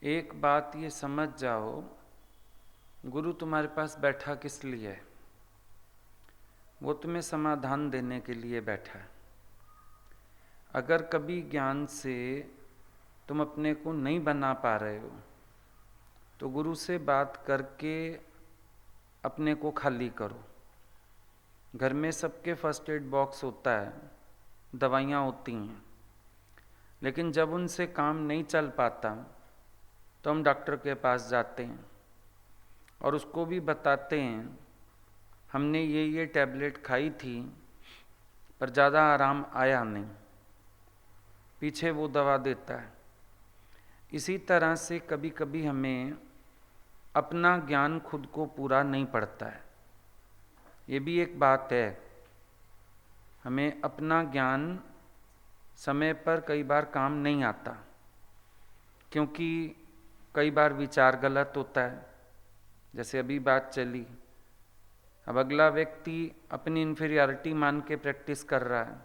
एक बात ये समझ जाओ, गुरु तुम्हारे पास बैठा किस लिए है? वो तुम्हें समाधान देने के लिए बैठा है। अगर कभी ज्ञान से तुम अपने को नहीं बना पा रहे हो तो गुरु से बात करके अपने को खाली करो। घर में सबके फर्स्ट एड बॉक्स होता है, दवाइयाँ होती हैं, लेकिन जब उनसे काम नहीं चल पाता तो हम डॉक्टर के पास जाते हैं और उसको भी बताते हैं हमने ये टैबलेट खाई थी पर ज़्यादा आराम आया नहीं, पीछे वो दवा देता है। इसी तरह से कभी कभी हमें अपना ज्ञान खुद को पूरा नहीं पड़ता है। ये भी एक बात है, हमें अपना ज्ञान समय पर कई बार काम नहीं आता, क्योंकि कई बार विचार गलत होता है। जैसे अभी बात चली, अब अगला व्यक्ति अपनी इन्फीरियरिटी मान के प्रैक्टिस कर रहा है,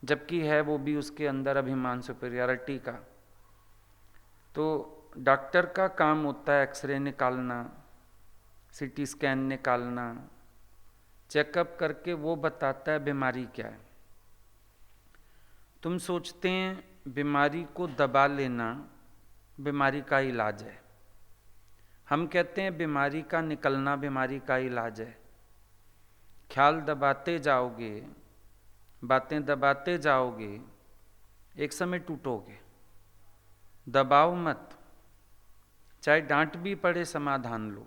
जबकि है वो भी उसके अंदर अभिमान सुपीरियरिटी का। तो डॉक्टर का काम होता है एक्सरे निकालना, सीटी स्कैन निकालना, चेकअप करके वो बताता है बीमारी क्या है। तुम सोचते हैं बीमारी को दबा लेना बीमारी का इलाज है। हम कहते हैं बीमारी का निकलना बीमारी का इलाज है। ख्याल दबाते जाओगे, बातें दबाते जाओगे, एक समय टूटोगे। दबाओ मत, चाहे डांट भी पड़े समाधान लो।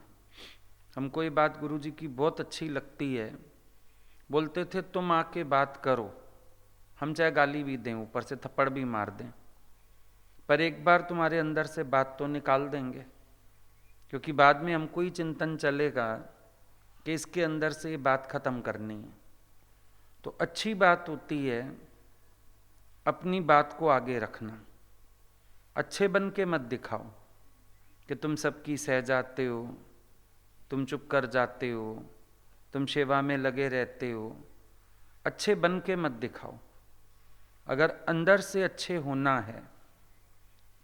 हमको ये बात गुरुजी की बहुत अच्छी लगती है। बोलते थे तुम आके बात करो, हम चाहे गाली भी दें, ऊपर से थप्पड़ भी मार दें, पर एक बार तुम्हारे अंदर से बात तो निकाल देंगे, क्योंकि बाद में हमको ही चिंतन चलेगा कि इसके अंदर से ये बात खत्म करनी है। तो अच्छी बात होती है अपनी बात को आगे रखना। अच्छे बन के मत दिखाओ कि तुम सबकी सह जाते हो, तुम चुप कर जाते हो, तुम सेवा में लगे रहते हो। अच्छे बन के मत दिखाओ। अगर अंदर से अच्छे होना है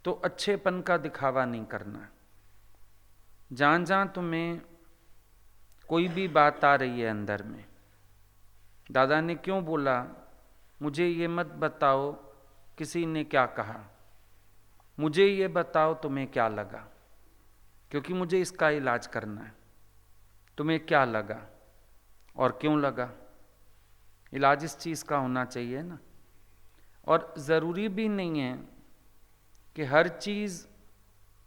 तो अच्छेपन का दिखावा नहीं करना। जहाँ जहाँ तुम्हें कोई भी बात आ रही है अंदर में, दादा ने क्यों बोला, मुझे ये मत बताओ किसी ने क्या कहा, मुझे ये बताओ तुम्हें क्या लगा, क्योंकि मुझे इसका इलाज करना है। तुम्हें क्या लगा और क्यों लगा, इलाज इस चीज़ का होना चाहिए ना। और ज़रूरी भी नहीं है कि हर चीज़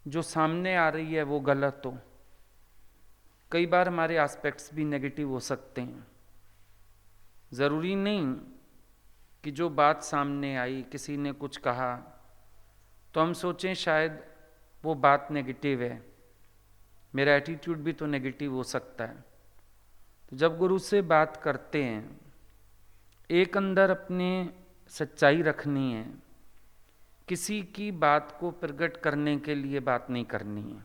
जो सामने आ रही है वो गलत हो। कई बार हमारे एस्पेक्ट्स भी नेगेटिव हो सकते हैं। ज़रूरी नहीं कि जो बात सामने आई, किसी ने कुछ कहा तो हम सोचें शायद वो बात नेगेटिव है, मेरा एटीट्यूड भी तो नेगेटिव हो सकता है। तो जब गुरु से बात करते हैं, एक अंदर अपने सच्चाई रखनी है। किसी की बात को प्रकट करने के लिए बात नहीं करनी है,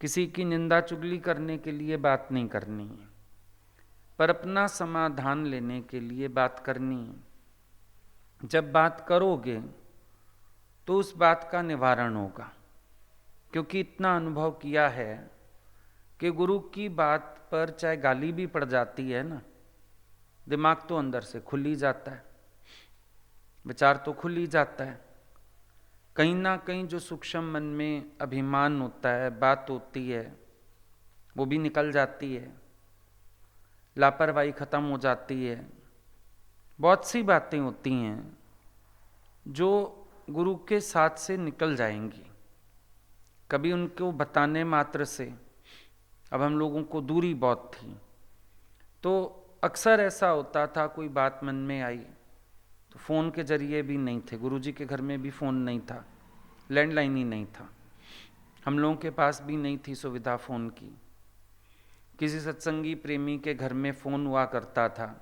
किसी की निंदा चुगली करने के लिए बात नहीं करनी है, पर अपना समाधान लेने के लिए बात करनी है। जब बात करोगे तो उस बात का निवारण होगा, क्योंकि इतना अनुभव किया है कि गुरु की बात पर चाहे गाली भी पड़ जाती है ना, दिमाग तो अंदर से खुल ही जाता है, विचार तो खुल ही जाता है। कहीं ना कहीं जो सूक्ष्म मन में अभिमान होता है, बात होती है, वो भी निकल जाती है, लापरवाही खत्म हो जाती है। बहुत सी बातें होती हैं जो गुरु के साथ से निकल जाएंगी। कभी उनको बताने मात्र से, अब हम लोगों को दूरी बहुत थी तो अक्सर ऐसा होता था, कोई बात मन में आई तो फ़ोन के जरिए भी नहीं थे, गुरुजी के घर में भी फ़ोन नहीं था, लैंडलाइन ही नहीं था, हम लोगों के पास भी नहीं थी सुविधा फ़ोन की। किसी सत्संगी प्रेमी के घर में फ़ोन हुआ करता था,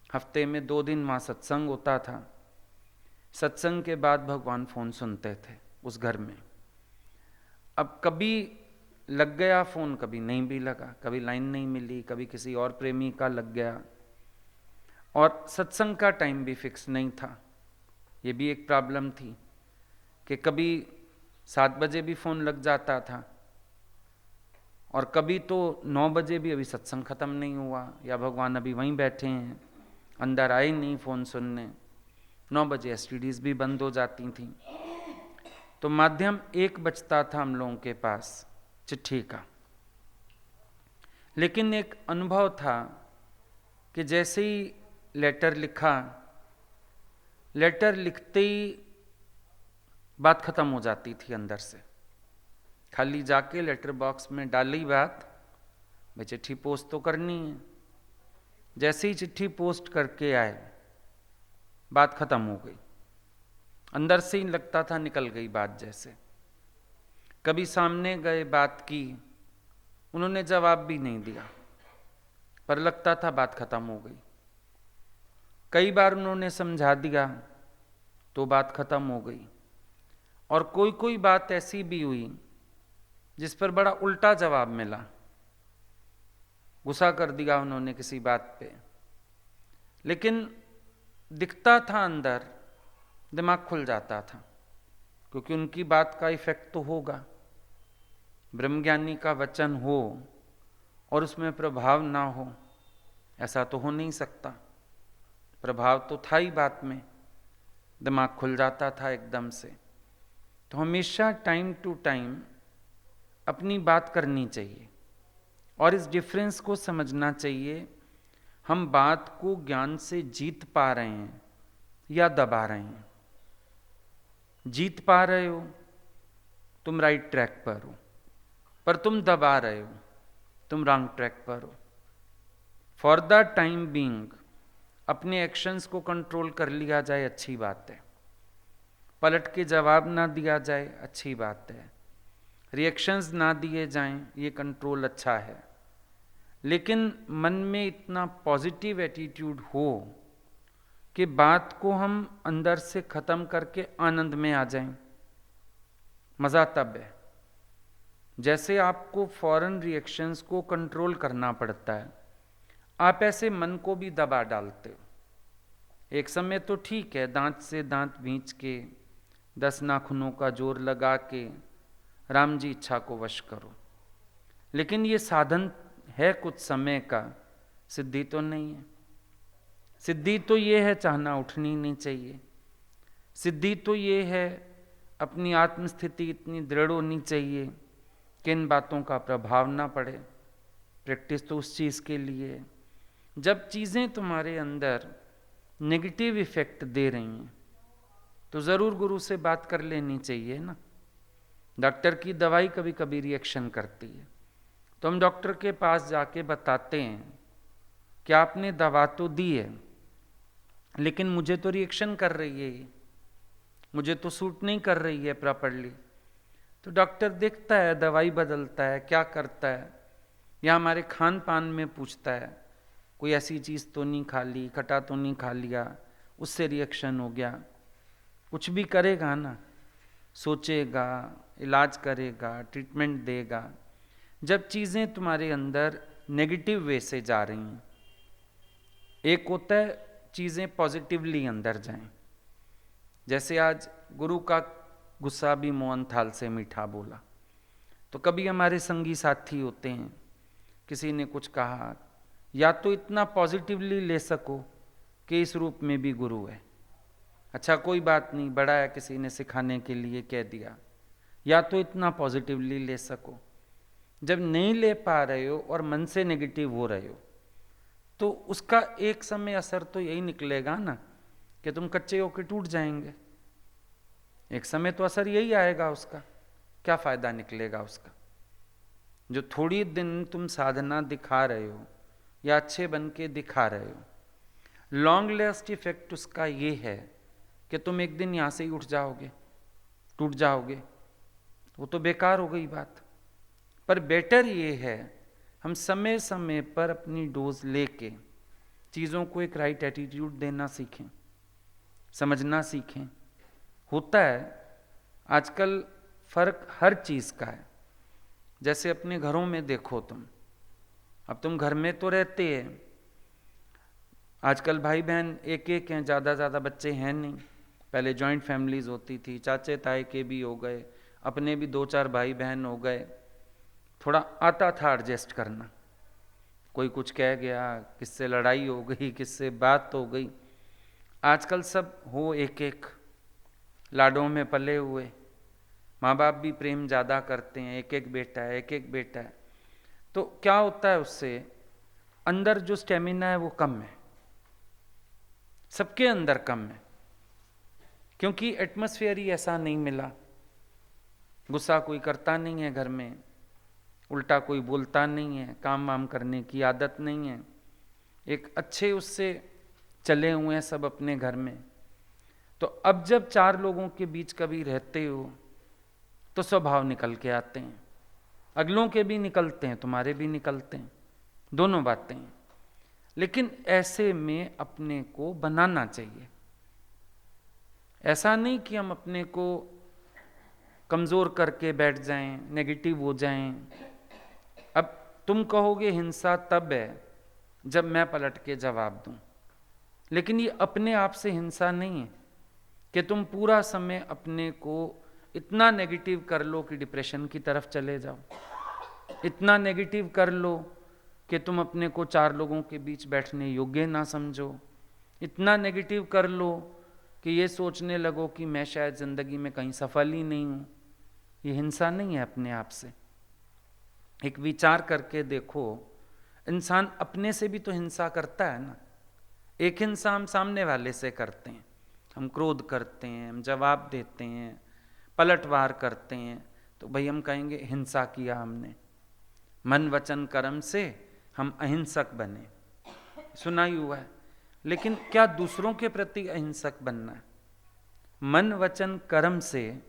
हफ्ते में 2 दिन वहाँ सत्संग होता था, सत्संग के बाद भगवान फ़ोन सुनते थे उस घर में। अब कभी लग गया फ़ोन, कभी नहीं भी लगा, कभी लाइन नहीं मिली, कभी किसी और प्रेमी का लग गया, और सत्संग का टाइम भी फिक्स नहीं था। ये भी एक प्रॉब्लम थी कि कभी 7 बजे भी फ़ोन लग जाता था, और कभी तो 9 बजे भी अभी सत्संग खत्म नहीं हुआ, या भगवान अभी वहीं बैठे हैं, अंदर आए नहीं फ़ोन सुनने। 9 बजे एसटीडीज भी बंद हो जाती थी। तो माध्यम एक बचता था हम लोगों के पास, चिट्ठी का। लेकिन एक अनुभव था कि जैसे ही लेटर लिखा, लेटर लिखते ही बात खत्म हो जाती थी अंदर से। खाली जाके लेटर बॉक्स में डाली बात, भाई चिट्ठी पोस्ट तो करनी है। जैसे ही चिट्ठी पोस्ट करके आए, बात खत्म हो गई। अंदर से ही लगता था निकल गई बात जैसे। कभी सामने गए, बात की, उन्होंने जवाब भी नहीं दिया, पर लगता था बात खत्म हो गई। कई बार उन्होंने समझा दिया तो बात खत्म हो गई। और कोई कोई बात ऐसी भी हुई जिस पर बड़ा उल्टा जवाब मिला, गुस्सा कर दिया उन्होंने किसी बात पे, लेकिन दिखता था अंदर, दिमाग खुल जाता था, क्योंकि उनकी बात का इफेक्ट तो होगा। ब्रह्मज्ञानी का वचन हो और उसमें प्रभाव ना हो, ऐसा तो हो नहीं सकता। प्रभाव तो था ही बात में, दिमाग खुल जाता था एकदम से। तो हमेशा टाइम टू टाइम अपनी बात करनी चाहिए, और इस डिफरेंस को समझना चाहिए। हम बात को ज्ञान से जीत पा रहे हैं या दबा रहे हैं। जीत पा रहे हो, तुम राइट ट्रैक पर हो, पर तुम दबा रहे हो, तुम रॉन्ग ट्रैक पर हो। फॉर द टाइम बीइंग अपने एक्शंस को कंट्रोल कर लिया जाए, अच्छी बात है। पलट के जवाब ना दिया जाए, अच्छी बात है। रिएक्शंस ना दिए जाएं, ये कंट्रोल अच्छा है। लेकिन मन में इतना पॉजिटिव एटीट्यूड हो कि बात को हम अंदर से खत्म करके आनंद में आ जाएं। मज़ा तब है जैसे आपको फॉरेन रिएक्शंस को कंट्रोल करना पड़ता है, आप ऐसे मन को भी दबा डालते हो। एक समय तो ठीक है, दांत से दांत भींच के 10 नाखूनों का जोर लगा के राम जी इच्छा को वश करो, लेकिन ये साधन है कुछ समय का, सिद्धि तो नहीं है। सिद्धि तो ये है चाहना उठनी नहीं चाहिए। सिद्धि तो ये है अपनी आत्मस्थिति इतनी दृढ़ होनी चाहिए कि इन बातों का प्रभाव ना पड़े। प्रैक्टिस तो उस चीज़ के लिए है। जब चीज़ें तुम्हारे अंदर नेगेटिव इफेक्ट दे रही हैं तो ज़रूर गुरु से बात कर लेनी चाहिए ना। डॉक्टर की दवाई कभी कभी रिएक्शन करती है, तो हम डॉक्टर के पास जाके बताते हैं कि आपने दवा तो दी है, लेकिन मुझे तो रिएक्शन कर रही है, ये मुझे तो सूट नहीं कर रही है प्रॉपरली। तो डॉक्टर देखता है, दवाई बदलता है, क्या करता है, या हमारे खान पान में पूछता है, कोई ऐसी चीज़ तो नहीं खा ली, खटा तो नहीं खा लिया, उससे रिएक्शन हो गया। कुछ भी करेगा ना, सोचेगा, इलाज करेगा, ट्रीटमेंट देगा। जब चीज़ें तुम्हारे अंदर नेगेटिव वे से जा रही हैं, एक होता है चीज़ें पॉजिटिवली अंदर जाएं। जैसे आज गुरु का गुस्सा भी मोहन थाल से मीठा बोला, तो कभी हमारे संगी साथी होते हैं, किसी ने कुछ कहा, या तो इतना पॉजिटिवली ले सको कि इस रूप में भी गुरु है, अच्छा कोई बात नहीं, बड़ा है, किसी ने सिखाने के लिए कह दिया, या तो इतना पॉजिटिवली ले सको। जब नहीं ले पा रहे हो और मन से नेगेटिव हो रहे हो, तो उसका एक समय असर तो यही निकलेगा ना कि तुम कच्चे होकर टूट जाएंगे। एक समय तो असर यही आएगा उसका, क्या फायदा निकलेगा उसका। जो थोड़ी दिन तुम साधना दिखा रहे हो या अच्छे बन के दिखा रहे हो, लॉन्ग लास्ट इफेक्ट उसका ये है कि तुम एक दिन यहाँ से ही उठ जाओगे, टूट जाओगे, वो तो बेकार हो गई बात। पर बेटर ये है हम समय समय पर अपनी डोज लेके चीज़ों को एक राइट एटीट्यूड देना सीखें, समझना सीखें। होता है आजकल फर्क हर चीज़ का है। जैसे अपने घरों में देखो तुम, अब तुम घर में तो रहते हैं, आजकल भाई बहन एक एक हैं, ज़्यादा बच्चे हैं नहीं। पहले जॉइंट फैमिलीज होती थी, चाचे ताए के भी हो गए, अपने भी 2-4 भाई बहन हो गए, थोड़ा आता था एडजस्ट करना। कोई कुछ कह गया, किससे लड़ाई हो गई, किससे बात हो गई। आजकल सब हो एक एक, लाडों में पले हुए, माँ बाप भी प्रेम ज़्यादा करते हैं, एक एक बेटा है, एक एक बेटा है। तो क्या होता है उससे, अंदर जो स्टेमिना है वो कम है, सबके अंदर कम है, क्योंकि एटमॉस्फेयर ही ऐसा नहीं मिला। गुस्सा कोई करता नहीं है घर में, उल्टा कोई बोलता नहीं है, काम वाम करने की आदत नहीं है, एक अच्छे उससे चले हुए हैं सब अपने घर में। तो अब जब 4 लोगों के बीच कभी रहते हो तो स्वभाव निकल के आते हैं, अगलों के भी निकलते हैं, तुम्हारे भी निकलते हैं, दोनों बातें। लेकिन ऐसे में अपने को बनाना चाहिए। ऐसा नहीं कि हम अपने को कमज़ोर करके बैठ जाएं, नेगेटिव हो जाएं। अब तुम कहोगे हिंसा तब है जब मैं पलट के जवाब दूं, लेकिन ये अपने आप से हिंसा नहीं है कि तुम पूरा समय अपने को इतना नेगेटिव कर लो कि डिप्रेशन की तरफ चले जाओ, इतना नेगेटिव कर लो कि तुम अपने को 4 लोगों के बीच बैठने योग्य ना समझो, इतना नेगेटिव कर लो कि ये सोचने लगो कि मैं शायद ज़िंदगी में कहीं सफल ही नहीं हूँ। ये हिंसा नहीं है अपने आप से। एक विचार करके देखो, इंसान अपने से भी तो हिंसा करता है ना। एक हिंसा हम सामने वाले से करते हैं, हम क्रोध करते हैं, हम जवाब देते हैं, पलटवार करते हैं, तो भाई हम कहेंगे हिंसा किया हमने। मन वचन कर्म से हम अहिंसक बने, सुना ही हुआ है। लेकिन क्या दूसरों के प्रति अहिंसक बनना है? मन वचन कर्म से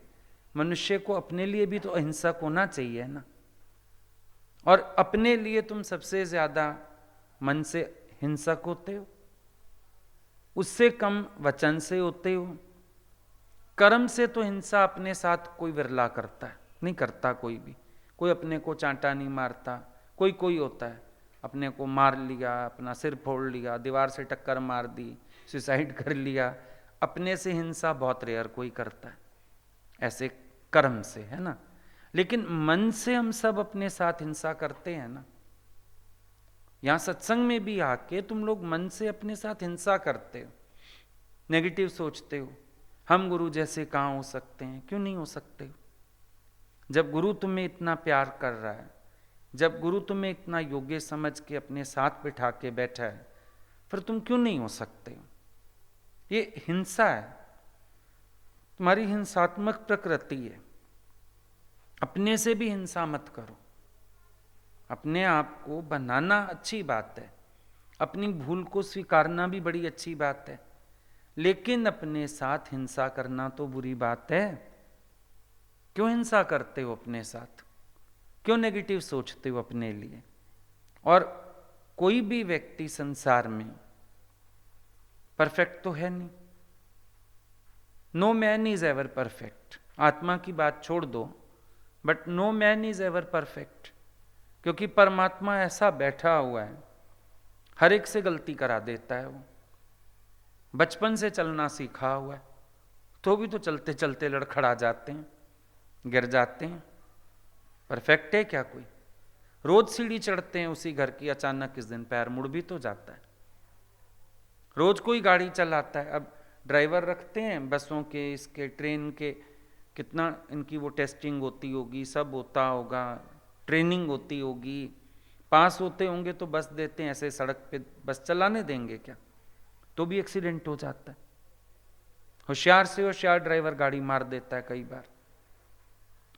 मनुष्य को अपने लिए भी तो अहिंसक होना चाहिए ना। और अपने लिए तुम सबसे ज्यादा मन से हिंसक होते हो, उससे कम वचन से होते हो। कर्म से तो हिंसा अपने साथ कोई विरला करता है, नहीं करता कोई भी। कोई अपने को चांटा नहीं मारता, कोई कोई होता है अपने को मार लिया, अपना सिर फोड़ लिया, दीवार से टक्कर मार दी, सुसाइड कर लिया। अपने से हिंसा बहुत रेयर कोई करता है, ऐसे कर्म से, है ना। लेकिन मन से हम सब अपने साथ हिंसा करते हैं ना। यहां सत्संग में भी आके तुम लोग मन से अपने साथ हिंसा करते हो, नेगेटिव सोचते हो। हम गुरु जैसे कहाँ हो सकते हैं? क्यों नहीं हो सकते? जब गुरु तुम्हें इतना प्यार कर रहा है, जब गुरु तुम्हें इतना योग्य समझ के अपने साथ बिठा के बैठा है, फिर तुम क्यों नहीं हो सकते हो? ये हिंसा है, तुम्हारी हिंसात्मक प्रकृति है। अपने से भी हिंसा मत करो। अपने आप को बनाना अच्छी बात है, अपनी भूल को स्वीकारना भी बड़ी अच्छी बात है, लेकिन अपने साथ हिंसा करना तो बुरी बात है। क्यों हिंसा करते हो अपने साथ? क्यों नेगेटिव सोचते हो अपने लिए? और कोई भी व्यक्ति संसार में परफेक्ट तो है नहीं। No man is ever perfect. आत्मा की बात छोड़ दो, but no man is ever perfect, क्योंकि परमात्मा ऐसा बैठा हुआ है, हर एक से गलती करा देता है। वो बचपन से चलना सीखा हुआ है, तो भी तो चलते चलते लड़खड़ा जाते हैं, गिर जाते हैं। परफेक्ट है क्या कोई? रोज सीढ़ी चढ़ते हैं उसी घर की, अचानक किस दिन पैर मुड़ भी तो जाता है। रोज कोई गाड़ी चलाता है, अब ड्राइवर रखते हैं बसों के, इसके ट्रेन के, कितना इनकी वो टेस्टिंग होती होगी, सब होता होगा, ट्रेनिंग होती होगी, पास होते होंगे तो बस देते हैं। ऐसे सड़क पे बस चलाने देंगे क्या? तो भी एक्सीडेंट हो जाता है। होशियार से होशियार ड्राइवर गाड़ी मार देता है कई बार।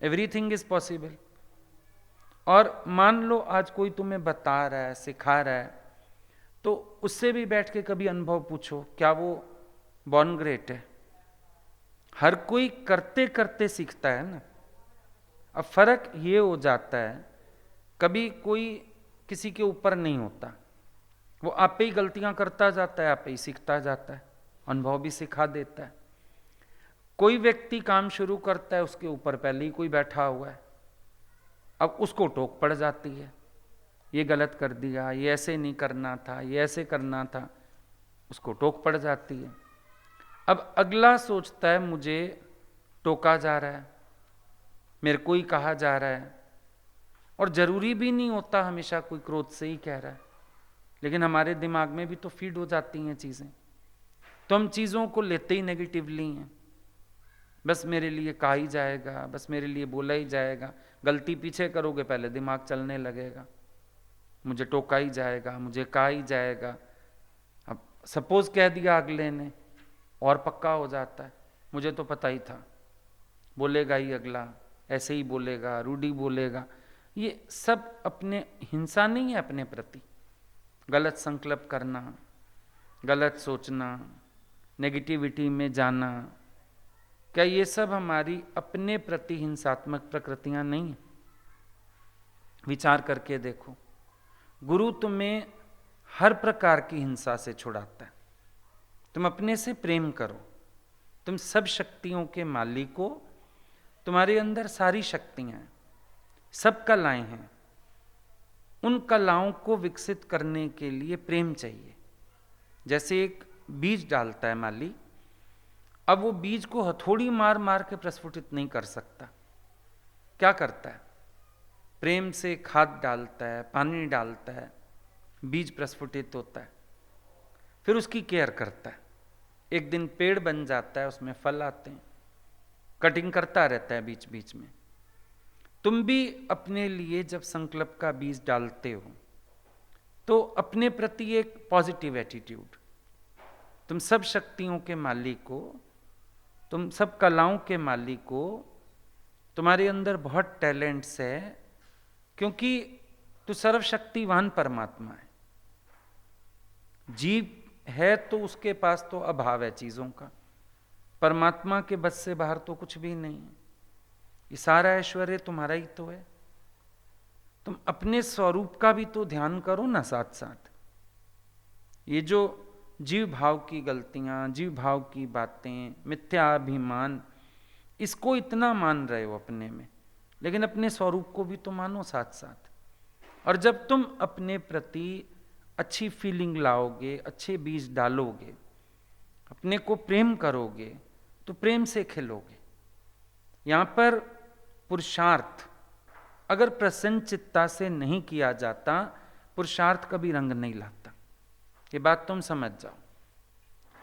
Everything is possible. और मान लो आज कोई तुम्हें बता रहा है, सिखा रहा है, तो उससे भी बैठ के कभी अनुभव पूछो, क्या वो बॉर्न ग्रेट है? हर कोई करते करते सीखता है ना। अब फर्क ये हो जाता है, कभी कोई किसी के ऊपर नहीं होता, वो आप पे ही गलतियां करता जाता है, आप पे ही सीखता जाता है, अनुभव भी सिखा देता है। कोई व्यक्ति काम शुरू करता है, उसके ऊपर पहले ही कोई बैठा हुआ है, अब उसको टोक पड़ जाती है, ये गलत कर दिया, ये ऐसे नहीं करना था, ये ऐसे करना था, उसको टोक पड़ जाती है। अब अगला सोचता है मुझे टोका जा रहा है, मेरे को ही कहा जा रहा है। और जरूरी भी नहीं होता हमेशा कोई क्रोध से ही कह रहा है, लेकिन हमारे दिमाग में भी तो फीड हो जाती हैं चीजें, तो हम चीजों को लेते ही नेगेटिवली हैं। बस मेरे लिए कहा ही जाएगा, बस मेरे लिए बोला ही जाएगा। गलती पीछे करोगे पहले दिमाग चलने लगेगा, मुझे टोका ही जाएगा, मुझे कहा ही जाएगा। अब सपोज कह दिया अगले ने और पक्का हो जाता है, मुझे तो पता ही था, बोलेगा ही अगला, ऐसे ही बोलेगा, रूढ़ी बोलेगा। ये सब अपने हिंसा नहीं है अपने प्रति, गलत संकल्प करना, गलत सोचना, नेगेटिविटी में जाना, क्या ये सब हमारी अपने प्रति हिंसात्मक प्रकृतियां नहीं है? विचार करके देखो, गुरु तुम्हें हर प्रकार की हिंसा से छुड़ाता है। तुम अपने से प्रेम करो, तुम सब शक्तियों के मालिक हो, तुम्हारे अंदर सारी शक्तियां हैं, सब कलाएं हैं। उन कलाओं को विकसित करने के लिए प्रेम चाहिए। जैसे एक बीज डालता है माली, अब वो बीज को हथौड़ी मार मार के प्रस्फुटित नहीं कर सकता। क्या करता है? प्रेम से खाद डालता है, पानी डालता है, बीज प्रस्फुटित होता है, फिर उसकी केयर करता है। एक दिन पेड़ बन जाता है, उसमें फल आते हैं, कटिंग करता रहता है बीच बीच में। तुम भी अपने लिए जब संकल्प का बीज डालते हो तो अपने प्रति एक पॉजिटिव एटीट्यूड, तुम सब शक्तियों के मालिक हो, तुम सब कलाओं के मालिक हो, तुम्हारे अंदर बहुत टैलेंट्स है, क्योंकि तू सर्वशक्तिवान परमात्मा है। जीव है तो उसके पास तो अभाव है चीजों का, परमात्मा के बस से बाहर तो कुछ भी नहीं है। ये सारा ऐश्वर्य तुम्हारा ही तो है। तुम अपने स्वरूप का भी तो ध्यान करो ना साथ साथ। ये जो जीव भाव की गलतियां, जीव भाव की बातें, मिथ्याभिमान, इसको इतना मान रहे हो अपने में, लेकिन अपने स्वरूप को भी तो मानो साथ साथ। और जब तुम अपने प्रति अच्छी फीलिंग लाओगे, अच्छे बीज डालोगे, अपने को प्रेम करोगे, तो प्रेम से खिलोगे। यहां पर पुरुषार्थ अगर प्रसन्न चित्ता से नहीं किया जाता, पुरुषार्थ कभी रंग नहीं लाता। ये बात तुम समझ जाओ।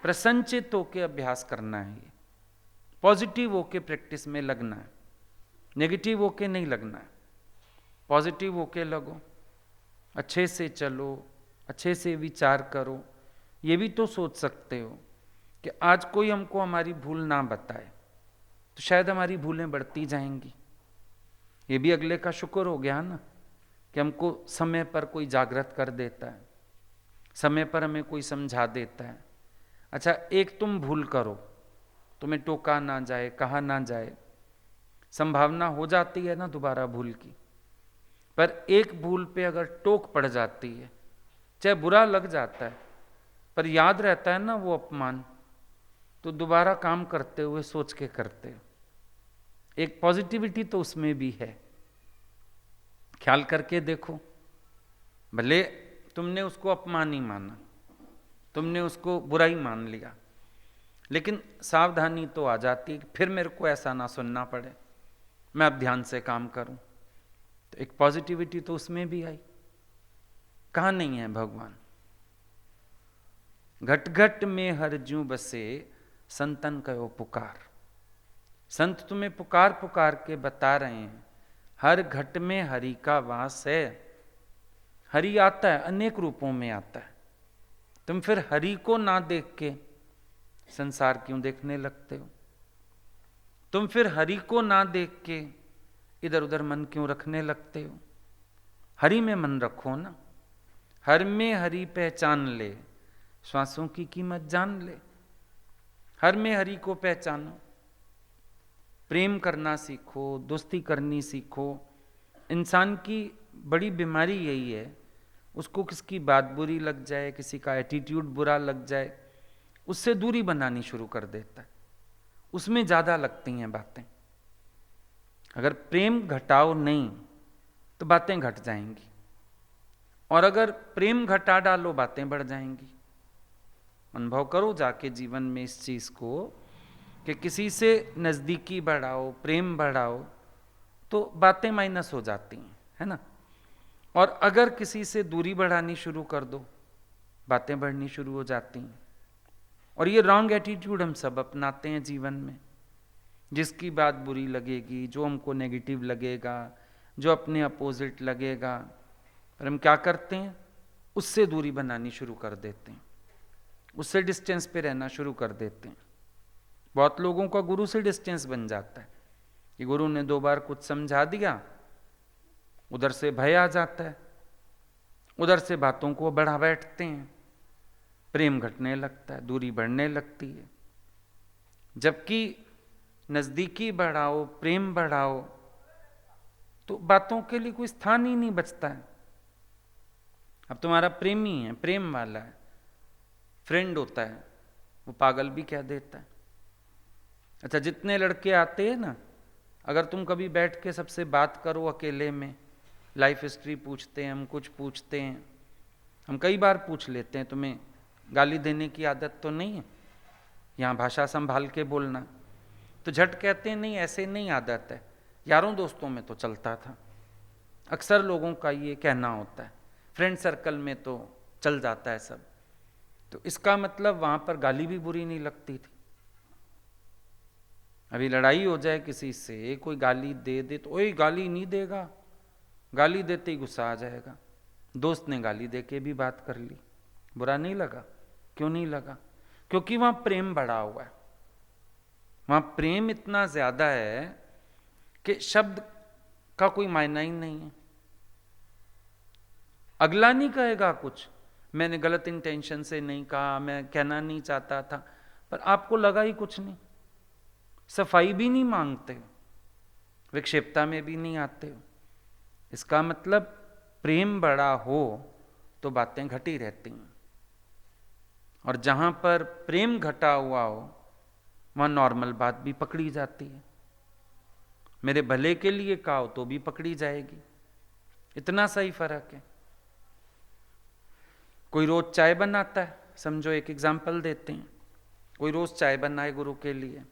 प्रसन्नचित होके अभ्यास करना है, ये पॉजिटिव होके प्रैक्टिस में लगना है, नेगेटिव होके नहीं लगना है। पॉजिटिव होके लगो, अच्छे से चलो, अच्छे से विचार करो। ये भी तो सोच सकते हो कि आज कोई हमको हमारी भूल ना बताए तो शायद हमारी भूलें बढ़ती जाएंगी। ये भी अगले का शुक्र हो गया ना कि हमको समय पर कोई जागृत कर देता है, समय पर हमें कोई समझा देता है। अच्छा, एक तुम भूल करो, तुम्हें टोका ना जाए, कहा ना जाए, संभावना हो जाती है ना दोबारा भूल की। पर एक भूल पे अगर टोक पड़ जाती है, चाहे बुरा लग जाता है पर याद रहता है ना वो अपमान, तो दोबारा काम करते हुए सोच के करते हो। एक पॉजिटिविटी तो उसमें भी है। ख्याल करके देखो, भले तुमने उसको अपमान ही माना, तुमने उसको बुरा ही मान लिया, लेकिन सावधानी तो आ जाती, फिर मेरे को ऐसा ना सुनना पड़े, मैं अब ध्यान से काम करूं। तो एक पॉजिटिविटी तो उसमें भी आई। कहां नहीं है भगवान? घट घट में हर ज्यों बसे, संतन कहो पुकार। संत तुम्हें पुकार पुकार के बता रहे हैं, हर घट में हरि का वास है। हरि आता है, अनेक रूपों में आता है। तुम फिर हरि को ना देख के संसार क्यों देखने लगते हो? तुम फिर हरि को ना देख के इधर उधर मन क्यों रखने लगते हो? हरि में मन रखो ना। हर में हरि पहचान ले, श्वासों की कीमत जान ले। हर में हरि को पहचानो, प्रेम करना सीखो, दोस्ती करनी सीखो। इंसान की बड़ी बीमारी यही है, उसको किसकी बात बुरी लग जाए, किसी का एटीट्यूड बुरा लग जाए, उससे दूरी बनानी शुरू कर देता है। उसमें ज्यादा लगती हैं बातें। अगर प्रेम घटाओ नहीं तो बातें घट जाएंगी, और अगर प्रेम घटा डालो बातें बढ़ जाएंगी। अनुभव करो जाके जीवन में इस चीज को कि किसी से नजदीकी बढ़ाओ, प्रेम बढ़ाओ, तो बातें माइनस हो जाती हैं, है ना। और अगर किसी से दूरी बढ़ानी शुरू कर दो, बातें बढ़नी शुरू हो जाती हैं। और ये रॉन्ग एटीट्यूड हम सब अपनाते हैं जीवन में। जिसकी बात बुरी लगेगी, जो हमको नेगेटिव लगेगा, जो अपने अपोजिट लगेगा, और हम क्या करते हैं, उससे दूरी बनानी शुरू कर देते हैं, उससे डिस्टेंस पे रहना शुरू कर देते हैं। बहुत लोगों का गुरु से डिस्टेंस बन जाता है कि गुरु ने 2 बार कुछ समझा दिया, उधर से भय आ जाता है, उधर से बातों को बढ़ा बैठते हैं, प्रेम घटने लगता है, दूरी बढ़ने लगती है। जबकि नजदीकी बढ़ाओ, प्रेम बढ़ाओ, तो बातों के लिए कोई स्थान ही नहीं बचता है। अब तुम्हारा प्रेमी है, प्रेम वाला है, फ्रेंड होता है, वो पागल भी कह देता है। अच्छा, जितने लड़के आते हैं ना, अगर तुम कभी बैठ के सबसे बात करो अकेले में, लाइफ हिस्ट्री पूछते हैं, हम कुछ पूछते हैं, हम कई बार पूछ लेते हैं, तुम्हें गाली देने की आदत तो नहीं है, यहाँ भाषा संभाल के बोलना, तो झट कहते हैं नहीं ऐसे नहीं आदत है, यारों दोस्तों में तो चलता था। अक्सर लोगों का ये कहना होता है, फ्रेंड सर्कल में तो चल जाता है सब। तो इसका मतलब वहां पर गाली भी बुरी नहीं लगती थी। अभी लड़ाई हो जाए किसी से, कोई गाली दे दे तो ओए गाली नहीं देगा, गाली देते ही गुस्सा आ जाएगा। दोस्त ने गाली दे के भी बात कर ली, बुरा नहीं लगा? क्यों नहीं लगा? क्योंकि वहां प्रेम बढ़ा हुआ है, वहां प्रेम इतना ज्यादा है कि शब्द का कोई मायना ही नहीं है। अगला नहीं कहेगा कुछ, मैंने गलत इंटेंशन से नहीं कहा, मैं कहना नहीं चाहता था, पर आपको लगा ही कुछ नहीं, सफाई भी नहीं मांगते, विक्षेपता में भी नहीं आते हो। इसका मतलब प्रेम बड़ा हो तो बातें घटी रहती हैं, और जहां पर प्रेम घटा हुआ हो वहां नॉर्मल बात भी पकड़ी जाती है। मेरे भले के लिए कहा हो तो भी पकड़ी जाएगी, इतना सही फर्क है। कोई रोज चाय बनाता है, समझो एक एग्जाम्पल देते हैं, कोई रोज चाय बनाए गुरु के लिए,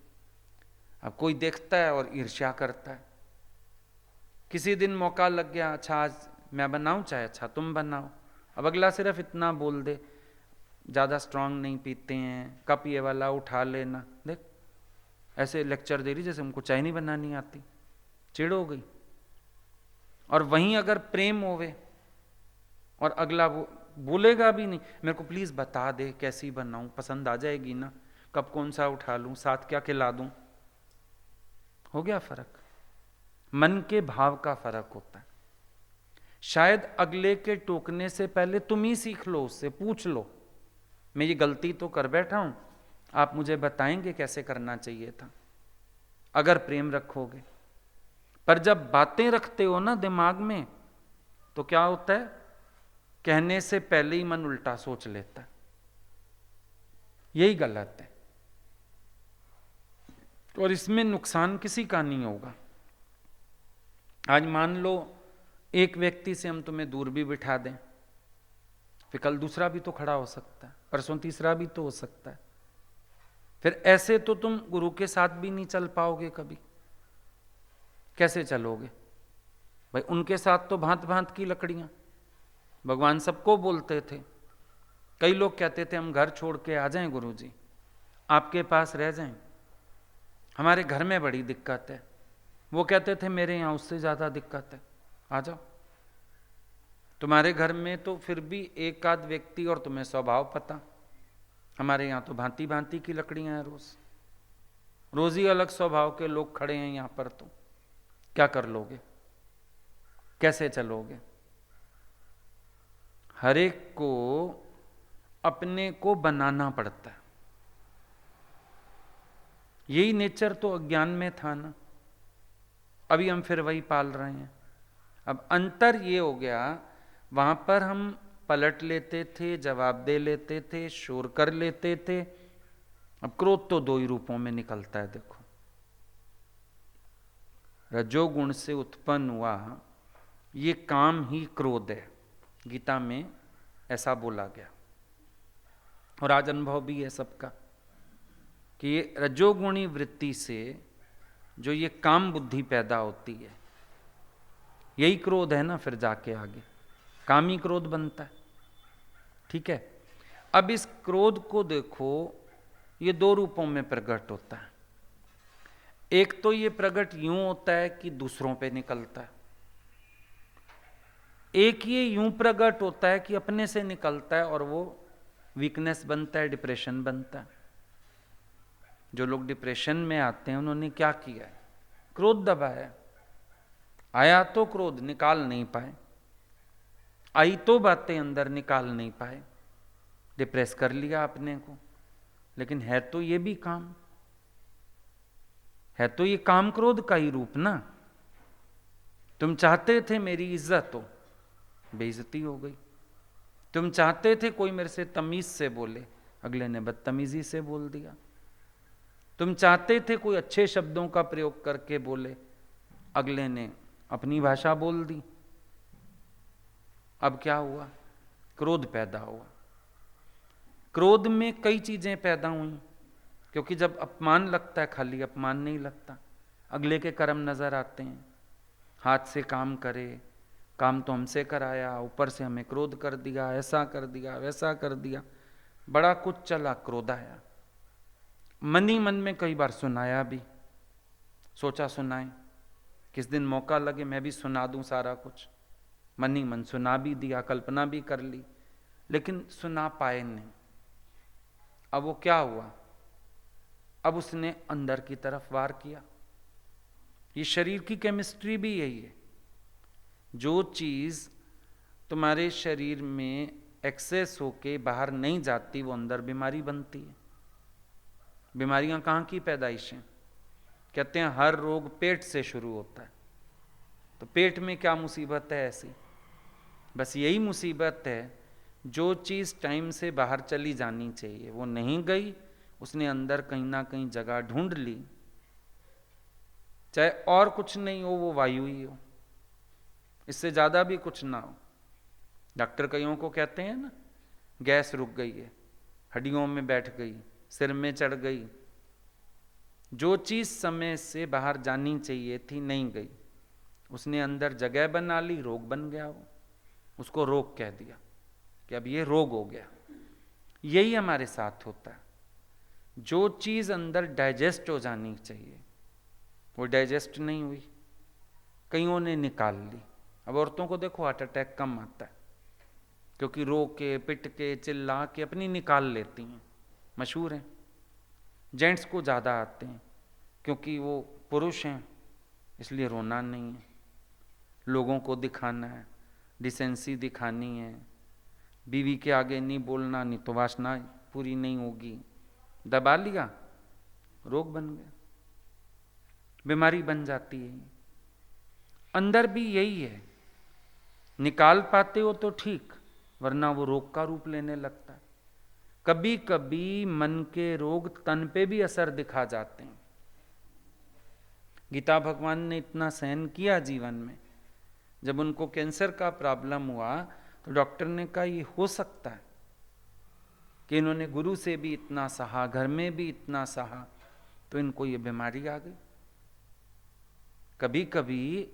अब कोई देखता है और ईर्ष्या करता है। किसी दिन मौका लग गया, अच्छा आज मैं बनाऊं चाय, अच्छा तुम बनाओ। अब अगला सिर्फ इतना बोल दे, ज़्यादा स्ट्रांग नहीं पीते हैं, कप ये वाला उठा लेना, देख ऐसे लेक्चर दे रही जैसे हमको चाय नहीं बनानी आती, चिढ़ हो गई। और वहीं अगर प्रेम होवे और अगला बोलेगा भी नहीं, मेरे को प्लीज़ बता दे कैसी बनाऊं, पसंद आ जाएगी ना, कब कौन सा उठा लूं, साथ क्या खिला दूं, हो गया फर्क। मन के भाव का फर्क होता है। शायद अगले के टोकने से पहले तुम ही सीख लो, उससे पूछ लो, मैं ये गलती तो कर बैठा हूं, आप मुझे बताएंगे कैसे करना चाहिए था, अगर प्रेम रखोगे। पर जब बातें रखते हो ना दिमाग में, तो क्या होता है, कहने से पहले ही मन उल्टा सोच लेता है। यही गलत है, और इसमें नुकसान किसी का नहीं होगा। आज मान लो एक व्यक्ति से हम तुम्हें दूर भी बिठा दें, फिर कल दूसरा भी तो खड़ा हो सकता है, परसों तीसरा भी तो हो सकता है। फिर ऐसे तो तुम गुरु के साथ भी नहीं चल पाओगे कभी। कैसे चलोगे भाई? उनके साथ तो भांत भांत की लकड़ियां, भगवान सबको बोलते थे। कई लोग कहते थे हम घर छोड़ के आ जाएं गुरु जी, आपके पास रह जाएं, हमारे घर में बड़ी दिक्कत है। वो कहते थे मेरे यहाँ उससे ज्यादा दिक्कत है, आ जाओ। तुम्हारे घर में तो फिर भी एक आध व्यक्ति और तुम्हें स्वभाव पता, हमारे यहाँ तो भांति भांति की लकड़ियां हैं, रोज ही अलग स्वभाव के लोग खड़े हैं यहाँ पर, तो क्या कर लोगे, कैसे चलोगे? हर एक को अपने को बनाना पड़ता है। यही नेचर तो अज्ञान में था ना, अभी हम फिर वही पाल रहे हैं। अब अंतर ये हो गया, वहां पर हम पलट लेते थे, जवाब दे लेते थे, शोर कर लेते थे। अब क्रोध तो 2 ही रूपों में निकलता है, देखो, रजोगुण से उत्पन्न हुआ ये काम ही क्रोध है, गीता में ऐसा बोला गया। और आज अनुभव भी है सबका कि ये रजोगुणी वृत्ति से जो ये काम बुद्धि पैदा होती है, यही क्रोध है ना फिर जाके आगे, कामी क्रोध बनता है। ठीक है, अब इस क्रोध को देखो, ये दो रूपों में प्रकट होता है। एक तो ये प्रकट यूं होता है कि दूसरों पे निकलता है, एक ये यूं प्रकट होता है कि अपने से निकलता है और वो वीकनेस बनता है, डिप्रेशन बनता है। जो लोग डिप्रेशन में आते हैं उन्होंने क्या किया है? क्रोध दबाया। आया तो क्रोध, निकाल नहीं पाए। आई तो बातें अंदर, निकाल नहीं पाए। डिप्रेस कर लिया अपने को। लेकिन है तो ये भी काम, है तो ये काम क्रोध का ही रूप ना। तुम चाहते थे मेरी इज्जत हो, बेइज्जती हो गई। तुम चाहते थे कोई मेरे से तमीज से बोले, अगले ने बदतमीजी से बोल दिया। तुम चाहते थे कोई अच्छे शब्दों का प्रयोग करके बोले, अगले ने अपनी भाषा बोल दी। अब क्या हुआ? क्रोध पैदा हुआ। क्रोध में कई चीजें पैदा हुई, क्योंकि जब अपमान लगता है, खाली अपमान नहीं लगता, अगले के कर्म नजर आते हैं। हाथ से काम करे, काम तो हमसे कराया, ऊपर से हमें क्रोध कर दिया, ऐसा कर दिया, वैसा कर दिया, बड़ा कुछ चला, क्रोध आया। मन ही मन में कई बार सुनाया भी, सोचा सुनाए, किस दिन मौका लगे मैं भी सुना दूं सारा कुछ। मन ही मन सुना भी दिया, कल्पना भी कर ली, लेकिन सुना पाए नहीं। अब वो क्या हुआ? अब उसने अंदर की तरफ वार किया। ये शरीर की केमिस्ट्री भी यही है। जो चीज तुम्हारे शरीर में एक्सेस होके बाहर नहीं जाती, वो अंदर बीमारी बनती है। बीमारियां कहाँ की पैदाइश हैं? कहते हैं हर रोग पेट से शुरू होता है। तो पेट में क्या मुसीबत है ऐसी? बस यही मुसीबत है, जो चीज टाइम से बाहर चली जानी चाहिए वो नहीं गई, उसने अंदर कहीं ना कहीं जगह ढूंढ ली। चाहे और कुछ नहीं हो, वो वायु ही हो, इससे ज्यादा भी कुछ ना हो। डॉक्टर कईयों को कहते हैं ना, गैस रुक गई है, हड्डियों में बैठ गई, सिर में चढ़ गई। जो चीज समय से बाहर जानी चाहिए थी नहीं गई, उसने अंदर जगह बना ली, रोग बन गया। वो उसको रोग कह दिया कि अब ये रोग हो गया। यही हमारे साथ होता है। जो चीज अंदर डाइजेस्ट हो जानी चाहिए वो डाइजेस्ट नहीं हुई, कईयों ने निकाल ली। अब औरतों को देखो हार्ट अटैक कम आता है, क्योंकि रो के पिट के चिल्ला के अपनी निकाल लेती हैं, मशहूर हैं। जेंट्स को ज़्यादा आते हैं, क्योंकि वो पुरुष हैं, इसलिए रोना नहीं है, लोगों को दिखाना है, डिसेंसी दिखानी है, बीवी के आगे नहीं बोलना, नहीं तो वासना पूरी नहीं होगी। दबा लिया, रोग बन गया, बीमारी बन जाती है। अंदर भी यही है, निकाल पाते हो तो ठीक, वरना वो रोग का रूप लेने लगता है। कभी कभी मन के रोग तन पे भी असर दिखा जाते हैं। गीता भगवान ने इतना सहन किया जीवन में, जब उनको कैंसर का प्रॉब्लम हुआ तो डॉक्टर ने कहा ये हो सकता है कि इन्होंने गुरु से भी इतना सहा, घर में भी इतना सहा, तो इनको ये बीमारी आ गई। कभी कभी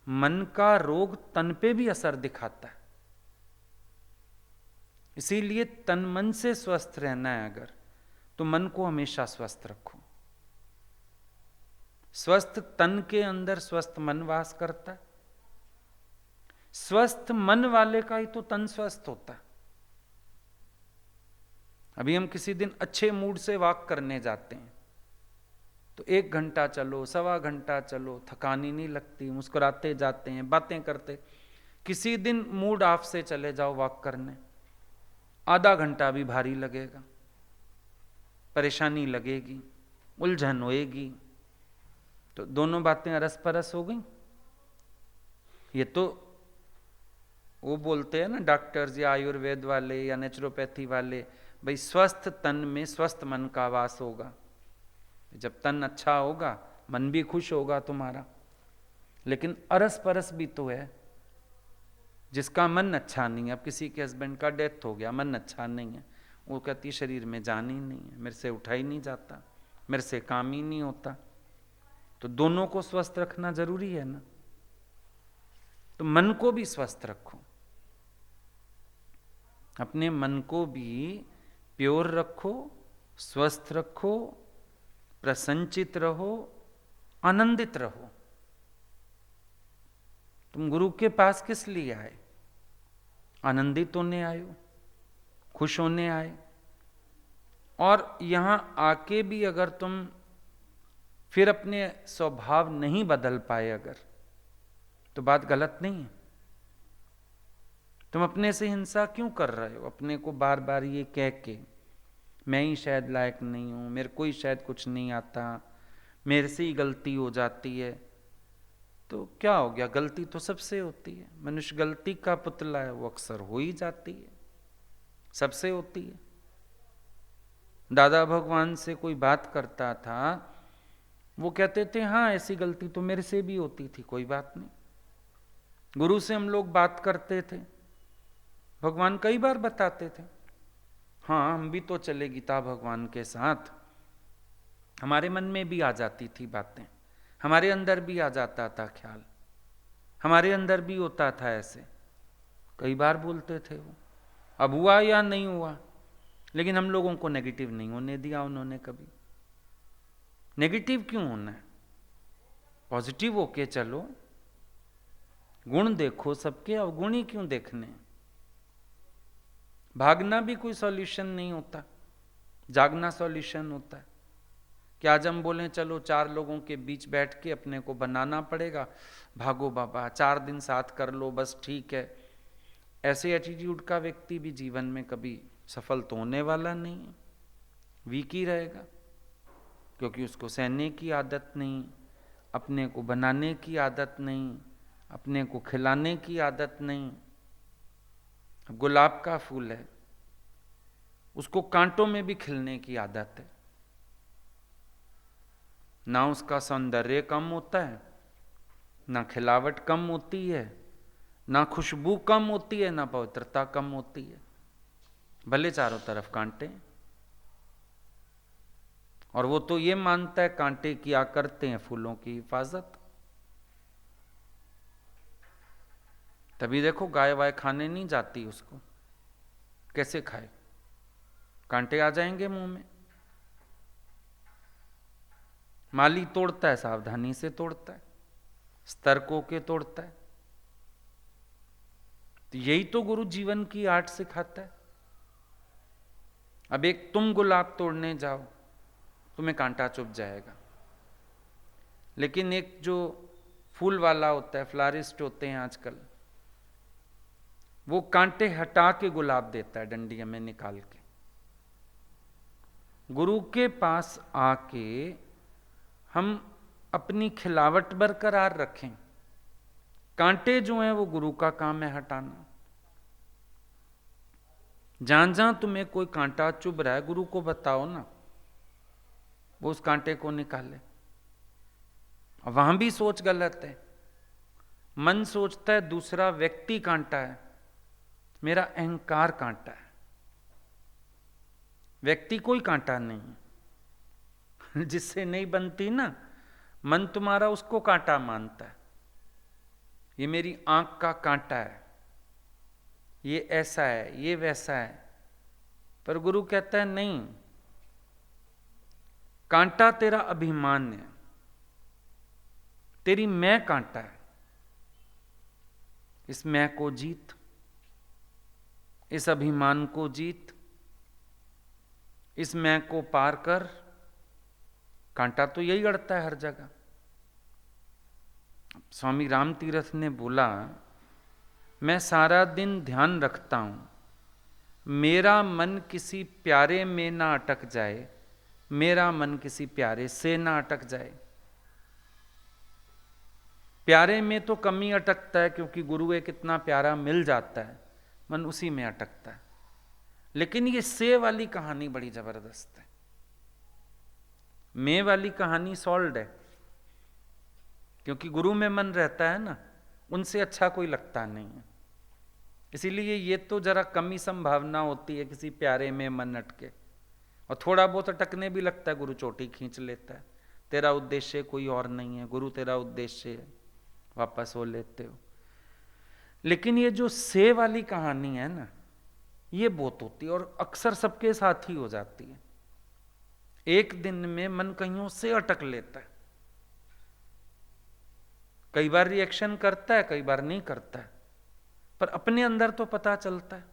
मन का रोग तन पे भी असर दिखाता है। इसीलिए तन मन से स्वस्थ रहना है अगर, तो मन को हमेशा स्वस्थ रखो। स्वस्थ तन के अंदर स्वस्थ मन वास करता है। स्वस्थ मन वाले का ही तो तन स्वस्थ होता है। अभी हम किसी दिन अच्छे मूड से वॉक करने जाते हैं, तो 1 घंटा चलो, 1.25 घंटा चलो, थकान ही नहीं लगती, मुस्कुराते जाते हैं, बातें करते। किसी दिन मूड ऑफ से चले जाओ वॉक करने, आधा घंटा भी भारी लगेगा, परेशानी लगेगी, उलझन होएगी। तो दोनों बातें अरस परस हो गई। ये तो वो बोलते हैं ना डॉक्टर्स या आयुर्वेद वाले या नेचुरोपैथी वाले, भाई स्वस्थ तन में स्वस्थ मन का वास होगा। जब तन अच्छा होगा, मन भी खुश होगा तुम्हारा। लेकिन अरस परस भी तो है, जिसका मन अच्छा नहीं है। अब किसी के हस्बैंड का डेथ हो गया, मन अच्छा नहीं है, वो कहती शरीर में जान ही नहीं है, मेरे से उठा ही नहीं जाता, मेरे से काम ही नहीं होता। तो दोनों को स्वस्थ रखना जरूरी है ना। तो मन को भी स्वस्थ रखो, अपने मन को भी प्योर रखो, स्वस्थ रखो, प्रसन्नचित रहो, आनंदित रहो। तुम गुरु के पास किस लिए आए? आनंदित होने आए हो, खुश होने आए। और यहां आके भी अगर तुम फिर अपने स्वभाव नहीं बदल पाए अगर, तो बात गलत नहीं है। तुम अपने से हिंसा क्यों कर रहे हो? अपने को बार बार ये कह के मैं ही शायद लायक नहीं हूं, मेरे को ही शायद कुछ नहीं आता, मेरे से ही गलती हो जाती है। तो क्या हो गया? गलती तो सबसे होती है। मनुष्य गलती का पुतला है, वो अक्सर हो ही जाती है, सबसे होती है। दादा भगवान से कोई बात करता था, वो कहते थे हाँ ऐसी गलती तो मेरे से भी होती थी, कोई बात नहीं। गुरु से हम लोग बात करते थे, भगवान कई बार बताते थे हाँ हम भी तो चले गीता भगवान के साथ। हमारे मन में भी आ जाती थी बातें, हमारे अंदर भी आ जाता था ख्याल, हमारे अंदर भी होता था ऐसे, कई बार बोलते थे वो। अब हुआ या नहीं हुआ, लेकिन हम लोगों को नेगेटिव नहीं होने दिया उन्होंने कभी। नेगेटिव क्यों होना है? पॉजिटिव होके चलो, गुण देखो सबके, अवगुण ही क्यों देखने? भागना भी कोई सॉल्यूशन नहीं होता, जागना सॉल्यूशन होता है। कि आज हम बोलें चलो 4 लोगों के बीच बैठ के अपने को बनाना पड़ेगा, भागो बाबा 4 दिन साथ कर लो बस ठीक है। ऐसे एटीट्यूड का व्यक्ति भी जीवन में कभी सफल तो होने वाला नहीं है, वीक ही रहेगा, क्योंकि उसको सहने की आदत नहीं, अपने को बनाने की आदत नहीं, अपने को खिलाने की आदत नहीं। गुलाब का फूल है, उसको कांटों में भी खिलने की आदत है। ना उसका सौंदर्य कम होता है, ना खिलावट कम होती है, ना खुशबू कम होती है, ना पवित्रता कम होती है, भले चारों तरफ कांटे। और वो तो ये मानता है कांटे किया करते हैं फूलों की हिफाजत। तभी देखो गाय वाय खाने नहीं जाती उसको, कैसे खाए? कांटे आ जाएंगे मुंह में। माली तोड़ता है, सावधानी से तोड़ता है, सतर्क होके तोड़ता है। तो यही तो गुरु जीवन की आर्ट सिखाता है। अब एक तुम गुलाब तोड़ने जाओ, तुम्हें कांटा चुभ जाएगा, लेकिन एक जो फूल वाला होता है, फ्लारिस्ट होते हैं आजकल, वो कांटे हटा के गुलाब देता है डंडिया में निकाल के। गुरु के पास आके हम अपनी खिलावट बरकरार रखें। कांटे जो हैं वो गुरु का काम है हटाना। जहां जहां तुम्हें कोई कांटा चुभ रहा है, गुरु को बताओ ना, वो उस कांटे को निकाले। वहां भी सोच गलत है। मन सोचता है दूसरा व्यक्ति कांटा है, मेरा अहंकार कांटा है। व्यक्ति कोई कांटा नहीं, जिससे नहीं बनती ना, मन तुम्हारा उसको कांटा मानता है। ये मेरी आंख का कांटा है, ये ऐसा है, ये वैसा है। पर गुरु कहता है नहीं, कांटा तेरा अभिमान है, तेरी मैं कांटा है। इस मैं को जीत, इस अभिमान को जीत, इस मैं को पार कर। कांटा तो यही अड़ता है हर जगह। स्वामी राम तीर्थ ने बोला, मैं सारा दिन ध्यान रखता हूं मेरा मन किसी प्यारे में ना अटक जाए, मेरा मन किसी प्यारे से ना अटक जाए। प्यारे में तो कमी अटकता है, क्योंकि गुरु एक इतना प्यारा मिल जाता है, मन उसी में अटकता है। लेकिन ये से वाली कहानी बड़ी जबरदस्त है। मैं वाली कहानी सॉल्व है, क्योंकि गुरु में मन रहता है ना, उनसे अच्छा कोई लगता नहीं है। इसीलिए ये तो जरा कम ही संभावना होती है किसी प्यारे में मन अटके, और थोड़ा बहुत अटकने भी लगता है, गुरु चोटी खींच लेता है। तेरा उद्देश्य कोई और नहीं है, गुरु तेरा उद्देश्य है, वापस हो लेते हो। लेकिन ये जो से वाली कहानी है ना, ये बहुत होती है और अक्सर सबके साथ ही हो जाती है। एक दिन में मन कहीं से अटक लेता है, कई बार रिएक्शन करता है, कई बार नहीं करता है, पर अपने अंदर तो पता चलता है।